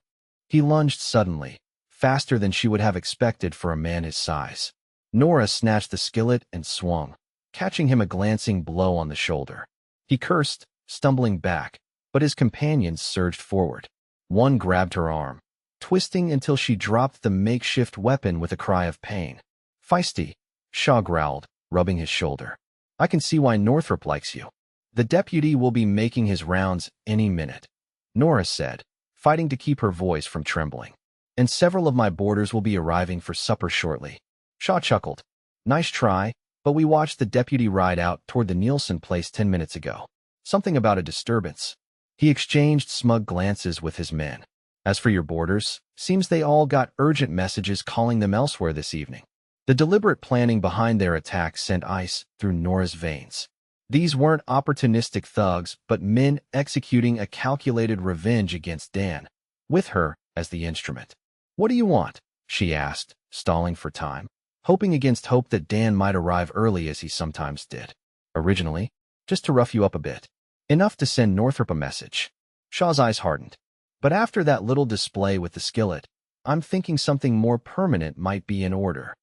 He lunged suddenly, faster than she would have expected for a man his size. Nora snatched the skillet and swung, catching him a glancing blow on the shoulder. He cursed, stumbling back, but his companions surged forward. One grabbed her arm, twisting until she dropped the makeshift weapon with a cry of pain. Feisty, Shaw growled, rubbing his shoulder. I can see why Northrop likes you. The deputy will be making his rounds any minute, Nora said, fighting to keep her voice from trembling. And several of my boarders will be arriving for supper shortly. Shaw chuckled. Nice try, but we watched the deputy ride out toward the Nielsen place 10 minutes ago. Something about a disturbance. He exchanged smug glances with his men. As for your boarders, seems they all got urgent messages calling them elsewhere this evening. The deliberate planning behind their attack sent ice through Nora's veins. These weren't opportunistic thugs, but men executing a calculated revenge against Dan, with her as the instrument. What do you want? She asked, stalling for time, hoping against hope that Dan might arrive early as he sometimes did. Originally, just to rough you up a bit. Enough to send Northrop a message. Shaw's eyes hardened. But after that little display with the skillet, I'm thinking something more permanent might be in order.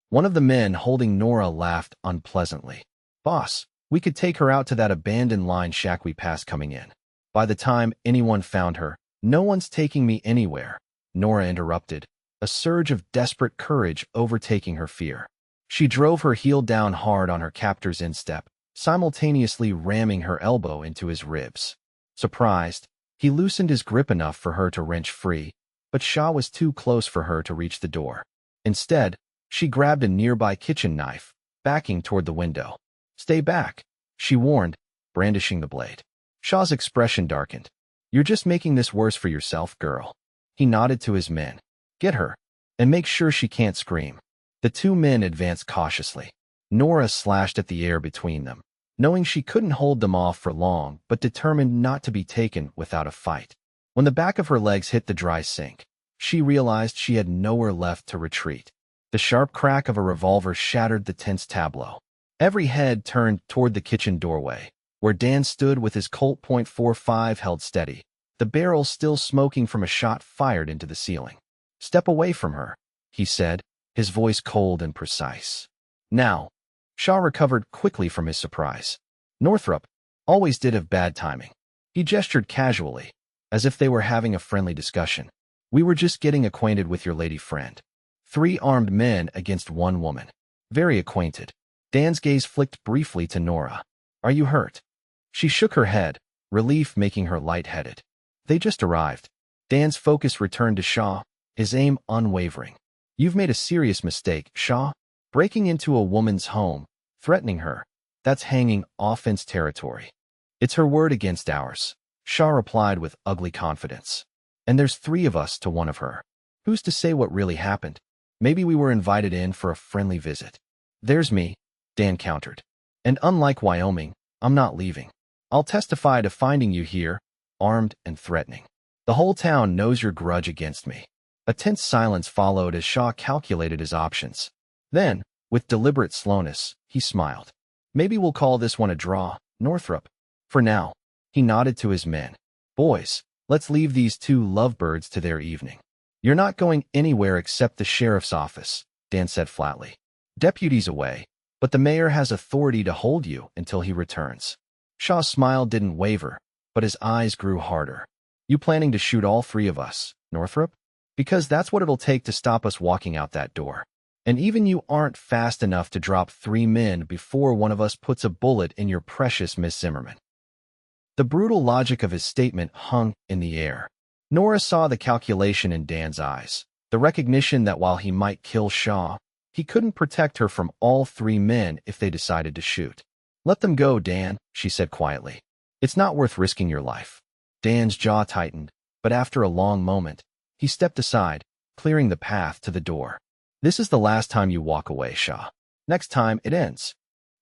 One of the men holding Nora laughed unpleasantly. Boss, we could take her out to that abandoned line shack we passed coming in. By the time anyone found her, no one's taking me anywhere, Nora interrupted, a surge of desperate courage overtaking her fear. She drove her heel down hard on her captor's instep, simultaneously ramming her elbow into his ribs. Surprised, he loosened his grip enough for her to wrench free, but Shaw was too close for her to reach the door. Instead, she grabbed a nearby kitchen knife, backing toward the window. Stay back, she warned, brandishing the blade. Shaw's expression darkened. You're just making this worse for yourself, girl. He nodded to his men. Get her, and make sure she can't scream. The two men advanced cautiously. Nora slashed at the air between them, knowing she couldn't hold them off for long but determined not to be taken without a fight. When the back of her legs hit the dry sink, she realized she had nowhere left to retreat. The sharp crack of a revolver shattered the tense tableau. Every head turned toward the kitchen doorway, where Dan stood with his Colt .45 held steady, the barrel still smoking from a shot fired into the ceiling. Step away from her, he said, his voice cold and precise. Now. Shaw recovered quickly from his surprise. Northrop always did have bad timing. He gestured casually, as if they were having a friendly discussion. We were just getting acquainted with your lady friend. 3 armed men against 1 woman. Very acquainted. Dan's gaze flicked briefly to Nora. Are you hurt? She shook her head, relief making her lightheaded. They just arrived. Dan's focus returned to Shaw, his aim unwavering. You've made a serious mistake, Shaw. Breaking into a woman's home, threatening her, that's hanging offense territory. It's her word against ours, Shaw replied with ugly confidence. And there's 3 of us to 1 of her. Who's to say what really happened? Maybe we were invited in for a friendly visit. There's me, Dan countered. And unlike Wyoming, I'm not leaving. I'll testify to finding you here, armed and threatening. The whole town knows your grudge against me. A tense silence followed as Shaw calculated his options. Then, with deliberate slowness, he smiled. Maybe we'll call this one a draw, Northrop. For now. He nodded to his men. Boys, let's leave these 2 lovebirds to their evening. You're not going anywhere except the sheriff's office, Dan said flatly. Deputy's away, but the mayor has authority to hold you until he returns. Shaw's smile didn't waver, but his eyes grew harder. You planning to shoot all 3 of us, Northrop? Because that's what it'll take to stop us walking out that door. And even you aren't fast enough to drop 3 men before one of us puts a bullet in your precious Miss Zimmerman. The brutal logic of his statement hung in the air. Nora saw the calculation in Dan's eyes, the recognition that while he might kill Shaw, he couldn't protect her from all 3 men if they decided to shoot. Let them go, Dan, she said quietly. It's not worth risking your life. Dan's jaw tightened, but after a long moment, he stepped aside, clearing the path to the door. This is the last time you walk away, Shaw. Next time, it ends.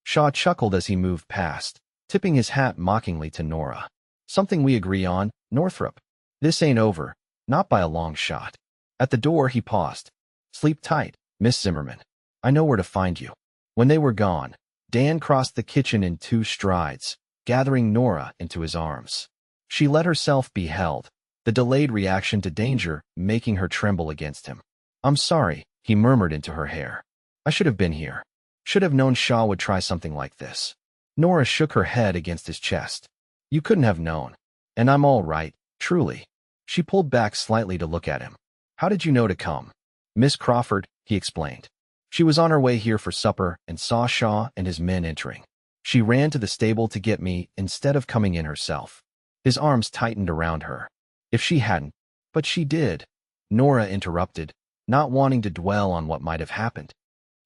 Shaw chuckled as he moved past, tipping his hat mockingly to Nora. Something we agree on, Northrop. This ain't over, not by a long shot. At the door, he paused. Sleep tight, Miss Zimmerman. I know where to find you. When they were gone, Dan crossed the kitchen in 2 strides, gathering Nora into his arms. She let herself be held, the delayed reaction to danger making her tremble against him. I'm sorry, he murmured into her hair. I should have been here. Should have known Shaw would try something like this. Nora shook her head against his chest. You couldn't have known. And I'm all right, truly. She pulled back slightly to look at him. How did you know to come? Miss Crawford, he explained. She was on her way here for supper and saw Shaw and his men entering. She ran to the stable to get me instead of coming in herself. His arms tightened around her. If she hadn't, but she did, Nora interrupted, not wanting to dwell on what might have happened.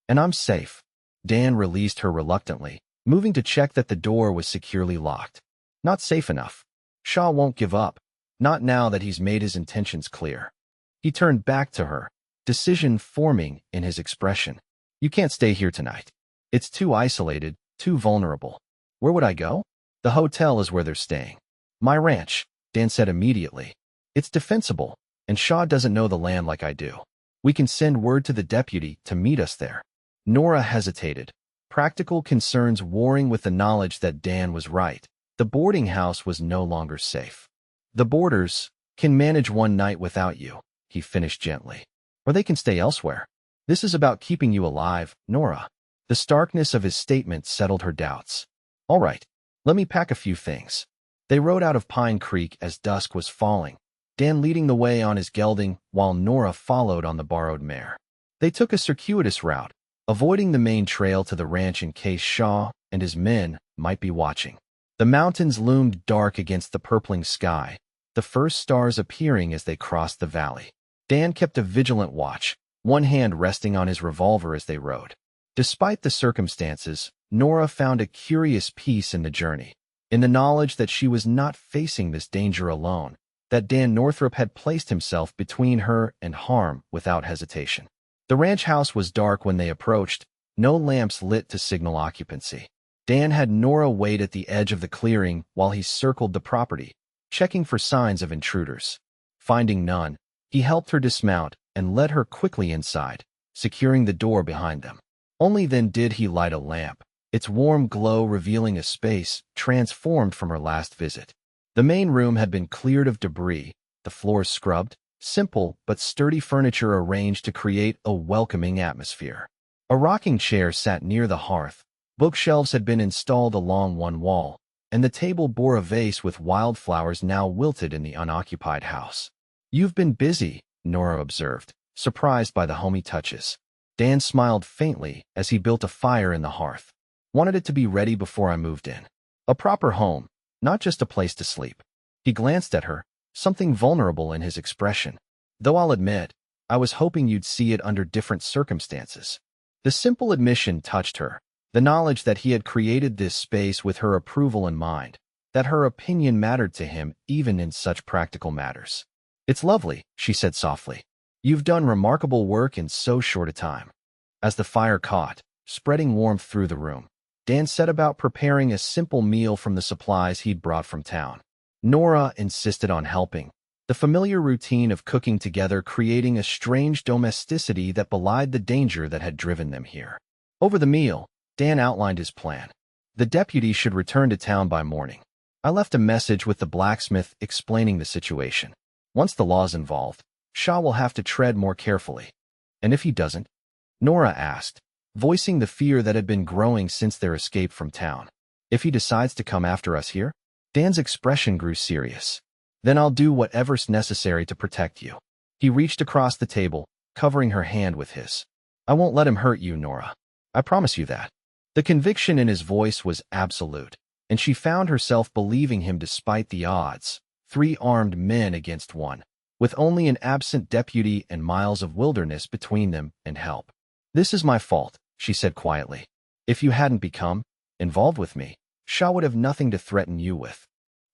And I'm safe. Dan released her reluctantly, moving to check that the door was securely locked. Not safe enough. Shaw won't give up, not now that he's made his intentions clear. He turned back to her, decision forming in his expression. You can't stay here tonight. It's too isolated, too vulnerable. Where would I go? The hotel is where they're staying. My ranch, Dan said immediately. It's defensible, and Shaw doesn't know the land like I do. We can send word to the deputy to meet us there. Nora hesitated, practical concerns warring with the knowledge that Dan was right. The boarding house was no longer safe. The boarders can manage one night without you, he finished gently. Or they can stay elsewhere. This is about keeping you alive, Nora. The starkness of his statement settled her doubts. All right, let me pack a few things. They rode out of Pine Creek as dusk was falling, Dan leading the way on his gelding while Nora followed on the borrowed mare. They took a circuitous route, avoiding the main trail to the ranch in case Shaw and his men might be watching. The mountains loomed dark against the purpling sky, the first stars appearing as they crossed the valley. Dan kept a vigilant watch, one hand resting on his revolver as they rode. Despite the circumstances, Nora found a curious peace in the journey, in the knowledge that she was not facing this danger alone, that Dan Northrop had placed himself between her and harm without hesitation. The ranch house was dark when they approached, no lamps lit to signal occupancy. Dan had Nora wait at the edge of the clearing while he circled the property, checking for signs of intruders. Finding none, he helped her dismount and led her quickly inside, securing the door behind them. Only then did he light a lamp, its warm glow revealing a space transformed from her last visit. The main room had been cleared of debris, the floors scrubbed, simple but sturdy furniture arranged to create a welcoming atmosphere. A rocking chair sat near the hearth, bookshelves had been installed along one wall, and the table bore a vase with wildflowers now wilted in the unoccupied house. You've been busy, Nora observed, surprised by the homey touches. Dan smiled faintly as he built a fire in the hearth. Wanted it to be ready before I moved in. A proper home, not just a place to sleep. He glanced at her, something vulnerable in his expression. Though I'll admit, I was hoping you'd see it under different circumstances. The simple admission touched her, the knowledge that he had created this space with her approval in mind, that her opinion mattered to him even in such practical matters. It's lovely, she said softly. You've done remarkable work in so short a time. As the fire caught, spreading warmth through the room, Dan set about preparing a simple meal from the supplies he'd brought from town. Nora insisted on helping, the familiar routine of cooking together creating a strange domesticity that belied the danger that had driven them here. Over the meal, Dan outlined his plan. The deputy should return to town by morning. I left a message with the blacksmith explaining the situation. Once the law's involved, Shaw will have to tread more carefully. And if he doesn't? Nora asked, voicing the fear that had been growing since their escape from town. If he decides to come after us here? Dan's expression grew serious. Then I'll do whatever's necessary to protect you. He reached across the table, covering her hand with his. I won't let him hurt you, Nora. I promise you that. The conviction in his voice was absolute, and she found herself believing him despite the odds. 3 armed men against one, with only an absent deputy and miles of wilderness between them and help. This is my fault, she said quietly. If you hadn't become involved with me, Shaw would have nothing to threaten you with.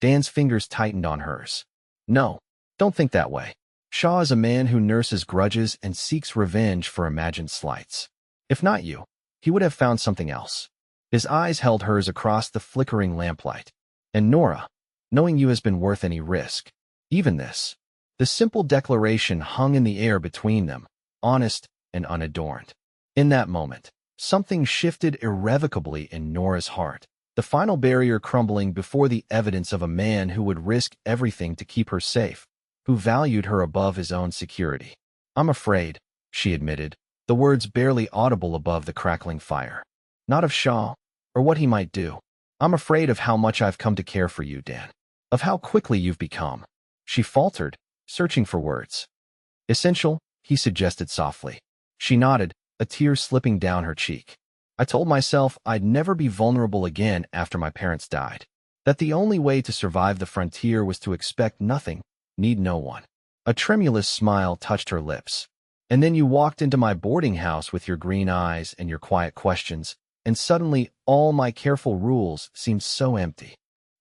Dan's fingers tightened on hers. No, don't think that way. Shaw is a man who nurses grudges and seeks revenge for imagined slights. If not you, he would have found something else. His eyes held hers across the flickering lamplight. And Nora, knowing you has been worth any risk. Even this. The simple declaration hung in the air between them, honest and unadorned. In that moment, something shifted irrevocably in Nora's heart, the final barrier crumbling before the evidence of a man who would risk everything to keep her safe, who valued her above his own security. I'm afraid, she admitted, the words barely audible above the crackling fire. Not of Shaw, or what he might do. I'm afraid of how much I've come to care for you, Dan. Of how quickly you've become. She faltered, searching for words. Essential, he suggested softly. She nodded, a tear slipping down her cheek. I told myself I'd never be vulnerable again after my parents died. That the only way to survive the frontier was to expect nothing, need no one. A tremulous smile touched her lips. And then you walked into my boarding house with your green eyes and your quiet questions, and suddenly all my careful rules seemed so empty.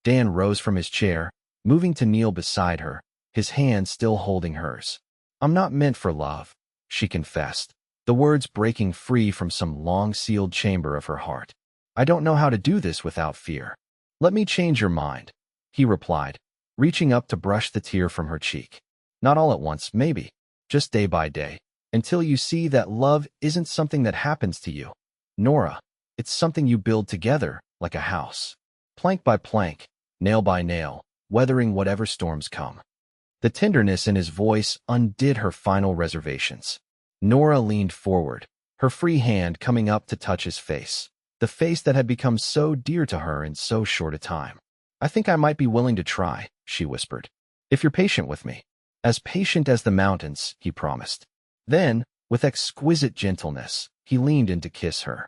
Dan rose from his chair, moving to kneel beside her, his hand still holding hers. I'm not meant for love, she confessed, the words breaking free from some long-sealed chamber of her heart. I don't know how to do this without fear. Let me change your mind, he replied, reaching up to brush the tear from her cheek. Not all at once, maybe, just day by day, until you see that love isn't something that happens to you, Nora. It's something you build together, like a house. Plank by plank, nail by nail, weathering whatever storms come. The tenderness in his voice undid her final reservations. Nora leaned forward, her free hand coming up to touch his face, the face that had become so dear to her in so short a time. I think I might be willing to try, she whispered. If you're patient with me. As patient as the mountains, he promised. Then, with exquisite gentleness, he leaned in to kiss her.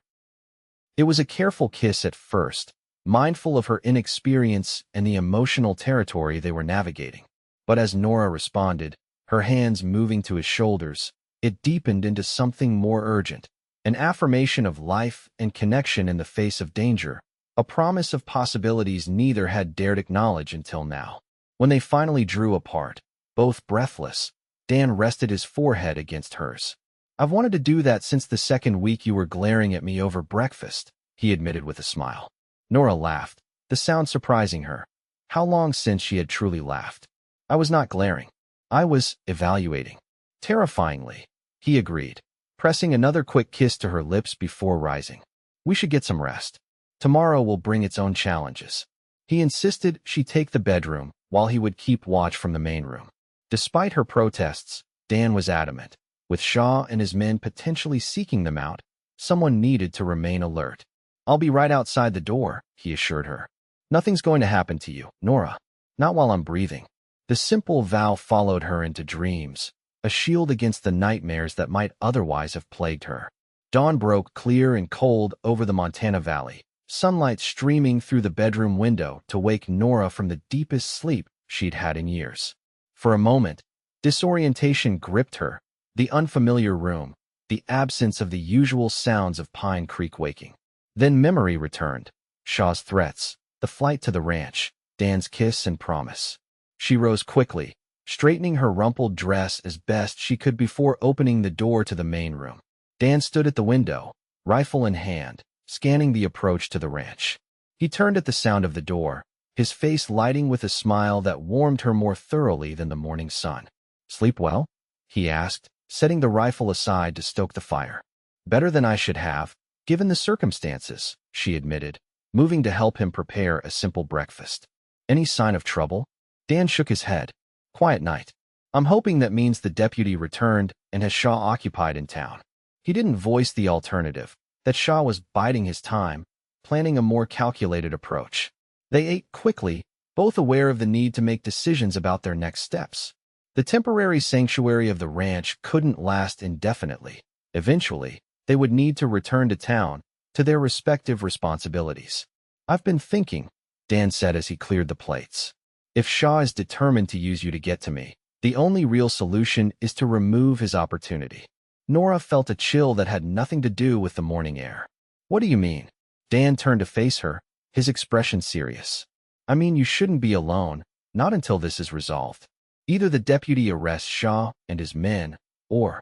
It was a careful kiss at first, mindful of her inexperience and the emotional territory they were navigating. But as Nora responded, her hands moving to his shoulders, it deepened into something more urgent, an affirmation of life and connection in the face of danger, a promise of possibilities neither had dared acknowledge until now. When they finally drew apart, both breathless, Dan rested his forehead against hers. I've wanted to do that since the second week you were glaring at me over breakfast, he admitted with a smile. Nora laughed, the sound surprising her. How long since she had truly laughed? I was not glaring. I was evaluating. Terrifyingly, he agreed, pressing another quick kiss to her lips before rising. We should get some rest. Tomorrow will bring its own challenges. He insisted she take the bedroom, while he would keep watch from the main room. Despite her protests, Dan was adamant. With Shaw and his men potentially seeking them out, someone needed to remain alert. I'll be right outside the door, he assured her. Nothing's going to happen to you, Nora. Not while I'm breathing. The simple vow followed her into dreams, a shield against the nightmares that might otherwise have plagued her. Dawn broke clear and cold over the Montana Valley, sunlight streaming through the bedroom window to wake Nora from the deepest sleep she'd had in years. For a moment, disorientation gripped her. The unfamiliar room, the absence of the usual sounds of Pine Creek waking. Then memory returned, Shaw's threats, the flight to the ranch, Dan's kiss and promise. She rose quickly, straightening her rumpled dress as best she could before opening the door to the main room. Dan stood at the window, rifle in hand, scanning the approach to the ranch. He turned at the sound of the door, his face lighting with a smile that warmed her more thoroughly than the morning sun. Sleep well? He asked, setting the rifle aside to stoke the fire. Better than I should have, given the circumstances, she admitted, moving to help him prepare a simple breakfast. Any sign of trouble? Dan shook his head. Quiet night. I'm hoping that means the deputy returned and has Shaw occupied in town. He didn't voice the alternative, that Shaw was biding his time, planning a more calculated approach. They ate quickly, both aware of the need to make decisions about their next steps. The temporary sanctuary of the ranch couldn't last indefinitely. Eventually, they would need to return to town, to their respective responsibilities. I've been thinking, Dan said as he cleared the plates. If Shaw is determined to use you to get to me, the only real solution is to remove his opportunity. Nora felt a chill that had nothing to do with the morning air. What do you mean? Dan turned to face her, his expression serious. I mean you shouldn't be alone, not until this is resolved. Either the deputy arrests Shaw and his men, or...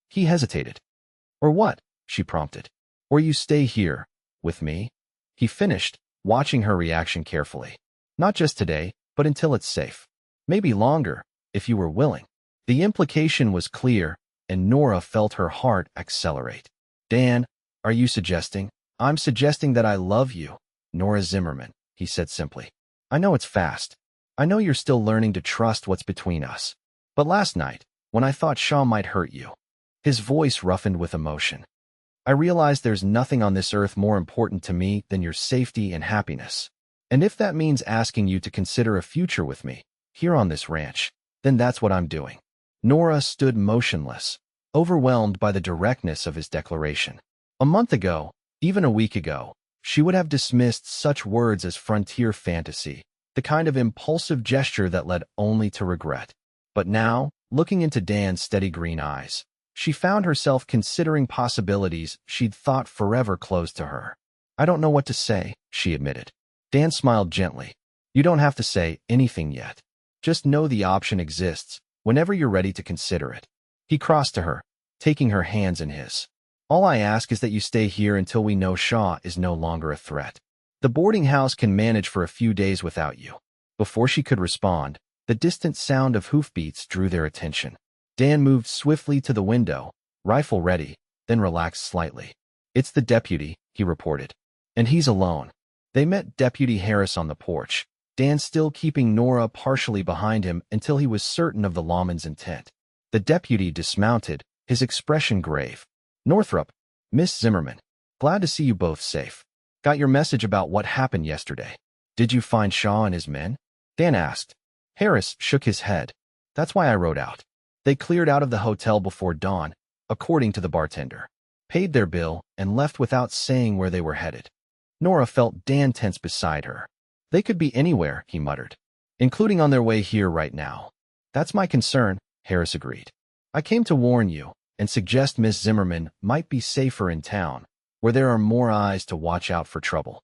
He hesitated. Or what? She prompted. Or you stay here, with me? He finished, watching her reaction carefully. Not just today, but until it's safe. Maybe longer, if you were willing. The implication was clear, and Nora felt her heart accelerate. Dan, are you suggesting? I'm suggesting that I love you, Nora Zimmerman, he said simply. I know it's fast. I know you're still learning to trust what's between us. But last night, when I thought Shaw might hurt you, his voice roughened with emotion. I realized there's nothing on this earth more important to me than your safety and happiness. And if that means asking you to consider a future with me, here on this ranch, then that's what I'm doing. Nora stood motionless, overwhelmed by the directness of his declaration. A month ago, even a week ago, she would have dismissed such words as frontier fantasy, the kind of impulsive gesture that led only to regret. But now, looking into Dan's steady green eyes, she found herself considering possibilities she'd thought forever closed to her. "I don't know what to say," she admitted. Dan smiled gently. "You don't have to say anything yet. Just know the option exists whenever you're ready to consider it." He crossed to her, taking her hands in his. "All I ask is that you stay here until we know Shaw is no longer a threat. The boarding house can manage for a few days without you." Before she could respond, the distant sound of hoofbeats drew their attention. Dan moved swiftly to the window, rifle ready, then relaxed slightly. "It's the deputy," he reported. "And he's alone." They met Deputy Harris on the porch, Dan still keeping Nora partially behind him until he was certain of the lawman's intent. The deputy dismounted, his expression grave. "Northrop, Miss Zimmerman, glad to see you both safe. Got your message about what happened yesterday. Did you find Shaw and his men?" Dan asked. Harris shook his head. "That's why I rode out. They cleared out of the hotel before dawn, according to the bartender, paid their bill, and left without saying where they were headed." Nora felt Dan tense beside her. "They could be anywhere," he muttered, "including on their way here right now." "That's my concern," Harris agreed. "I came to warn you and suggest Miss Zimmerman might be safer in town, where there are more eyes to watch out for trouble."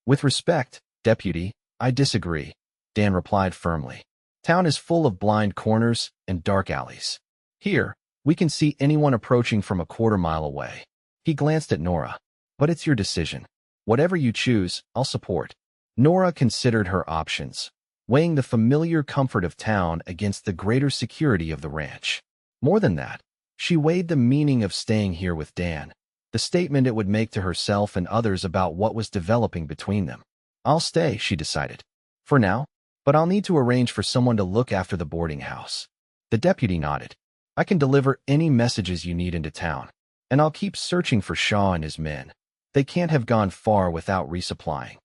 "With respect, Deputy, I disagree," Dan replied firmly. "Town is full of blind corners and dark alleys. Here, we can see anyone approaching from a quarter-mile away." He glanced at Nora. "But it's your decision. Whatever you choose, I'll support." Nora considered her options, weighing the familiar comfort of town against the greater security of the ranch. More than that, she weighed the meaning of staying here with Dan, the statement it would make to herself and others about what was developing between them. "I'll stay," she decided. "For now, but I'll need to arrange for someone to look after the boarding house." The deputy nodded. "I can deliver any messages you need into town, and I'll keep searching for Shaw and his men. They can't have gone far without resupplying."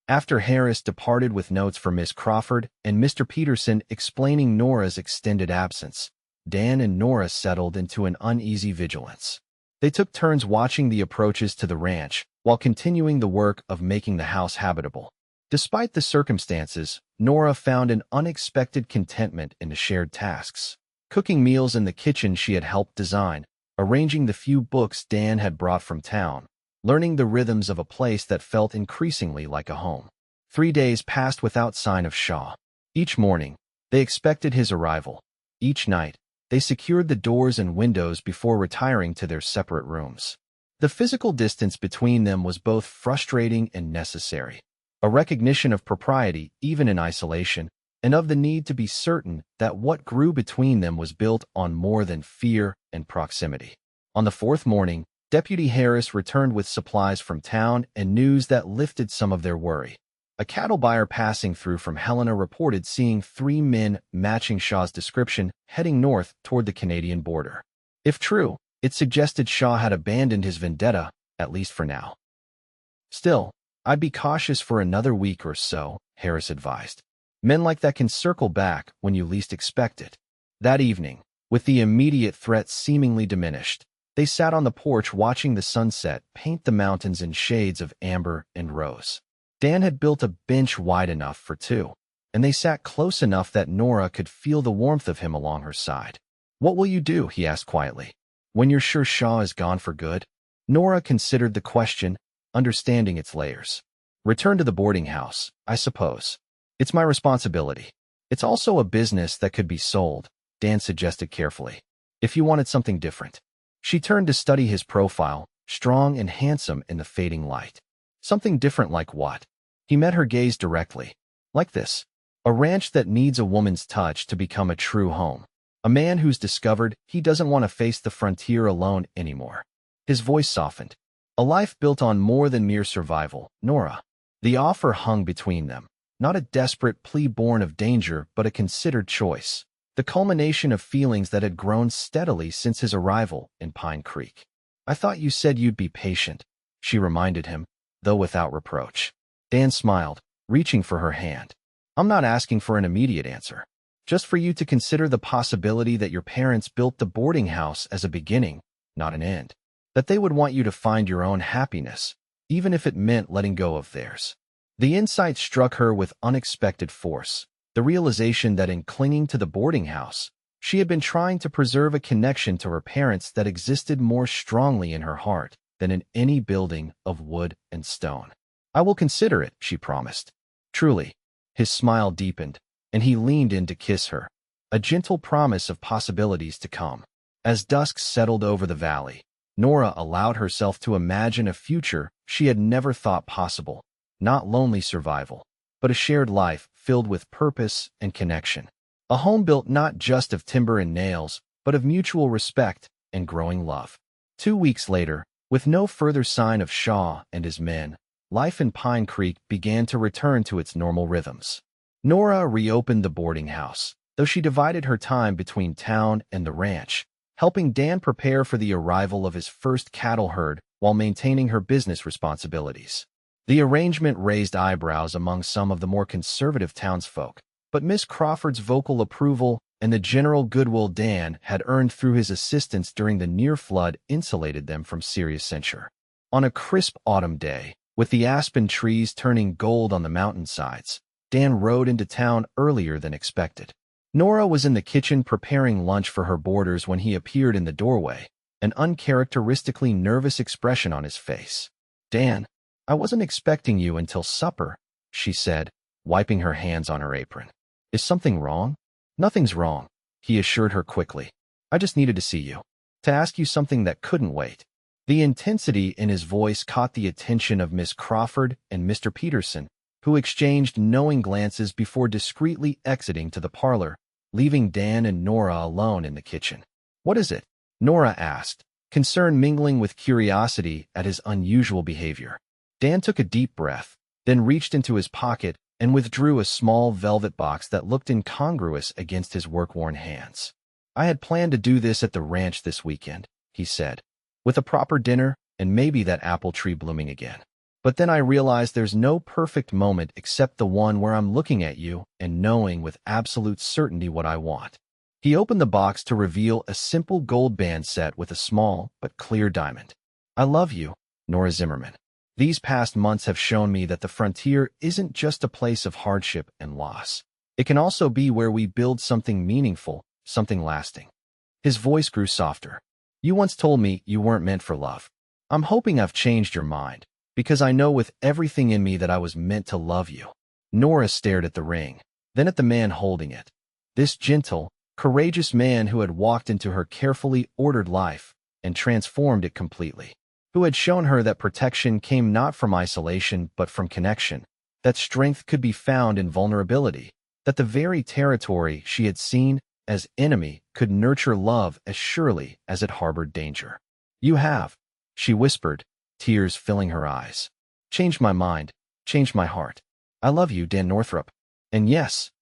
After Harris departed with notes for Miss Crawford and Mr. Peterson explaining Nora's extended absence, Dan and Nora settled into an uneasy vigilance. They took turns watching the approaches to the ranch while continuing the work of making the house habitable. Despite the circumstances, Nora found an unexpected contentment in the shared tasks. Cooking meals in the kitchen she had helped design, arranging the few books Dan had brought from town, learning the rhythms of a place that felt increasingly like a home. 3 days passed without sign of Shaw. Each morning, they expected his arrival. Each night, they secured the doors and windows before retiring to their separate rooms. The physical distance between them was both frustrating and necessary, a recognition of propriety even in isolation, and of the need to be certain that what grew between them was built on more than fear and proximity. On the 4th morning, Deputy Harris returned with supplies from town and news that lifted some of their worry. A cattle buyer passing through from Helena reported seeing 3 men matching Shaw's description heading north toward the Canadian border. If true, it suggested Shaw had abandoned his vendetta, at least for now. "Still, I'd be cautious for another week or so," Harris advised. "Men like that can circle back when you least expect it." That evening, with the immediate threat seemingly diminished, they sat on the porch watching the sunset paint the mountains in shades of amber and rose. Dan had built a bench wide enough for 2, and they sat close enough that Nora could feel the warmth of him along her side. "What will you do?" he asked quietly. "When you're sure Shaw is gone for good?" Nora considered the question, understanding its layers. "Return to the boarding house, I suppose. It's my responsibility. It's also a business that could be sold," Dan suggested carefully, "if you wanted something different." She turned to study his profile, strong and handsome in the fading light. "Something different like what?" He met her gaze directly. "Like this. A ranch that needs a woman's touch to become a true home. A man who's discovered he doesn't want to face the frontier alone anymore." His voice softened. "A life built on more than mere survival, Nora." The offer hung between them, not a desperate plea born of danger, but a considered choice, the culmination of feelings that had grown steadily since his arrival in Pine Creek. "I thought you said you'd be patient," she reminded him, though without reproach. Dan smiled, reaching for her hand. "I'm not asking for an immediate answer. just for you to consider the possibility that your parents built the boarding house as a beginning, not an end. That they would want you to find your own happiness, even if it meant letting go of theirs. The insight struck her with unexpected force, the realization that in clinging to the boarding house, she had been trying to preserve a connection to her parents that existed more strongly in her heart than in any building of wood and stone. I will consider it, she promised. Truly. His smile deepened, and he leaned in to kiss her, a gentle promise of possibilities to come. As dusk settled over the valley, Nora allowed herself to imagine a future she had never thought possible, not lonely survival, but a shared life filled with purpose and connection. A home built not just of timber and nails, but of mutual respect and growing love. 2 weeks later, with no further sign of Shaw and his men, life in Pine Creek began to return to its normal rhythms. Nora reopened the boarding house, though she divided her time between town and the ranch, helping Dan prepare for the arrival of his first cattle herd while maintaining her business responsibilities. The arrangement raised eyebrows among some of the more conservative townsfolk, but Miss Crawford's vocal approval and the general goodwill Dan had earned through his assistance during the near flood insulated them from serious censure. On a crisp autumn day, with the aspen trees turning gold on the mountainsides, Dan rode into town earlier than expected. Nora was in the kitchen preparing lunch for her boarders when he appeared in the doorway, an uncharacteristically nervous expression on his face. Dan, I wasn't expecting you until supper, she said, wiping her hands on her apron. Is something wrong? Nothing's wrong, he assured her quickly. I just needed to see you, to ask you something that couldn't wait. The intensity in his voice caught the attention of Miss Crawford and Mr. Peterson, who exchanged knowing glances before discreetly exiting to the parlor, leaving Dan and Nora alone in the kitchen. What is it? Nora asked, concern mingling with curiosity at his unusual behavior. Dan took a deep breath, then reached into his pocket and withdrew a small velvet box that looked incongruous against his work-worn hands. I had planned to do this at the ranch this weekend, he said, with a proper dinner and maybe that apple tree blooming again. But then I realized there's no perfect moment except the one where I'm looking at you and knowing with absolute certainty what I want. He opened the box to reveal a simple gold band set with a small but clear diamond. I love you, Nora Zimmerman. These past months have shown me that the frontier isn't just a place of hardship and loss. It can also be where we build something meaningful, something lasting. His voice grew softer. You once told me you weren't meant for love. I'm hoping I've changed your mind, because I know with everything in me that I was meant to love you. Nora stared at the ring, then at the man holding it. This gentle, courageous man who had walked into her carefully ordered life and transformed it completely. Who had shown her that protection came not from isolation but from connection, that strength could be found in vulnerability, that the very territory she had seen as enemy could nurture love as surely as it harbored danger. You have, she whispered, tears filling her eyes. Changed my mind, changed my heart. I love you, Dan Northrop. And yes,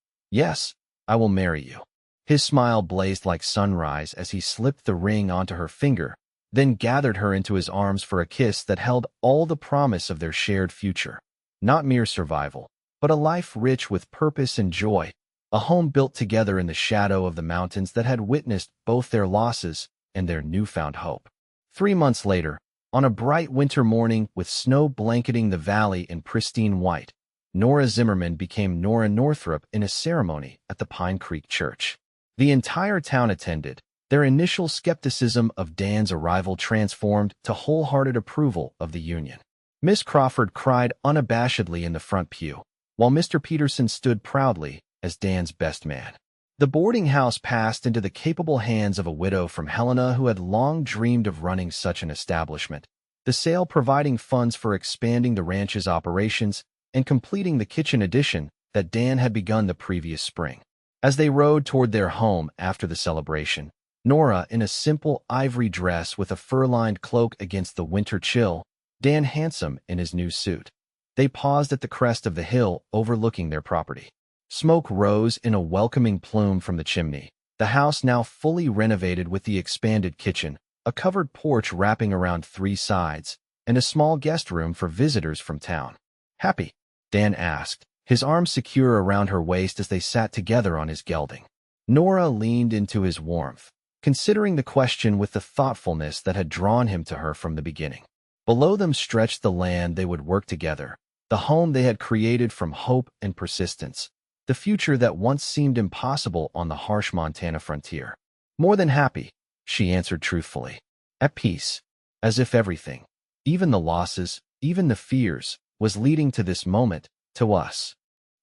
I will marry you. His smile blazed like sunrise as he slipped the ring onto her finger, then gathered her into his arms for a kiss that held all the promise of their shared future. Not mere survival, but a life rich with purpose and joy, a home built together in the shadow of the mountains that had witnessed both their losses and their newfound hope. 3 months later, on a bright winter morning with snow blanketing the valley in pristine white, Nora Zimmerman became Nora Northrop in a ceremony at the Pine Creek Church. The entire town attended, their initial skepticism of Dan's arrival transformed to wholehearted approval of the union. Miss Crawford cried unabashedly in the front pew, while Mr. Peterson stood proudly as Dan's best man. The boarding house passed into the capable hands of a widow from Helena who had long dreamed of running such an establishment, the sale providing funds for expanding the ranch's operations and completing the kitchen addition that Dan had begun the previous spring. As they rode toward their home after the celebration, Nora in a simple ivory dress with a fur-lined cloak against the winter chill, Dan handsome in his new suit. They paused at the crest of the hill overlooking their property. Smoke rose in a welcoming plume from the chimney, the house now fully renovated with the expanded kitchen, a covered porch wrapping around 3 sides, and a small guest room for visitors from town. Happy? Dan asked, his arms secure around her waist as they sat together on his gelding. Nora leaned into his warmth, considering the question with the thoughtfulness that had drawn him to her from the beginning. Below them stretched the land they would work together, the home they had created from hope and persistence, the future that once seemed impossible on the harsh Montana frontier. More than happy, she answered truthfully. At peace, as if everything, even the losses, even the fears, was leading to this moment, to us.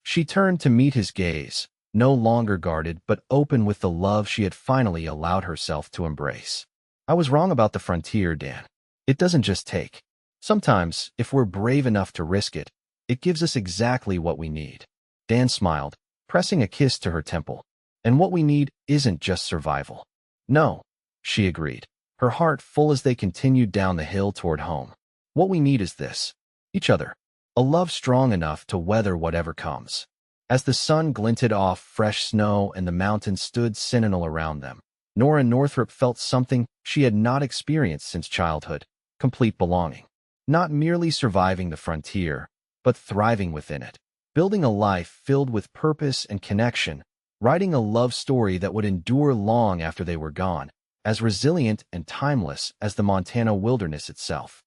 She turned to meet his gaze, no longer guarded but open with the love she had finally allowed herself to embrace. I was wrong about the frontier, Dan. It doesn't just take. Sometimes, if we're brave enough to risk it, it gives us exactly what we need. Dan smiled, pressing a kiss to her temple. And what we need isn't just survival. No, she agreed, her heart full as they continued down the hill toward home. What we need is this. Each other. A love strong enough to weather whatever comes. As the sun glinted off fresh snow and the mountains stood sentinel around them, Nora Northrop felt something she had not experienced since childhood, complete belonging. Not merely surviving the frontier, but thriving within it. Building a life filled with purpose and connection, writing a love story that would endure long after they were gone, as resilient and timeless as the Montana wilderness itself.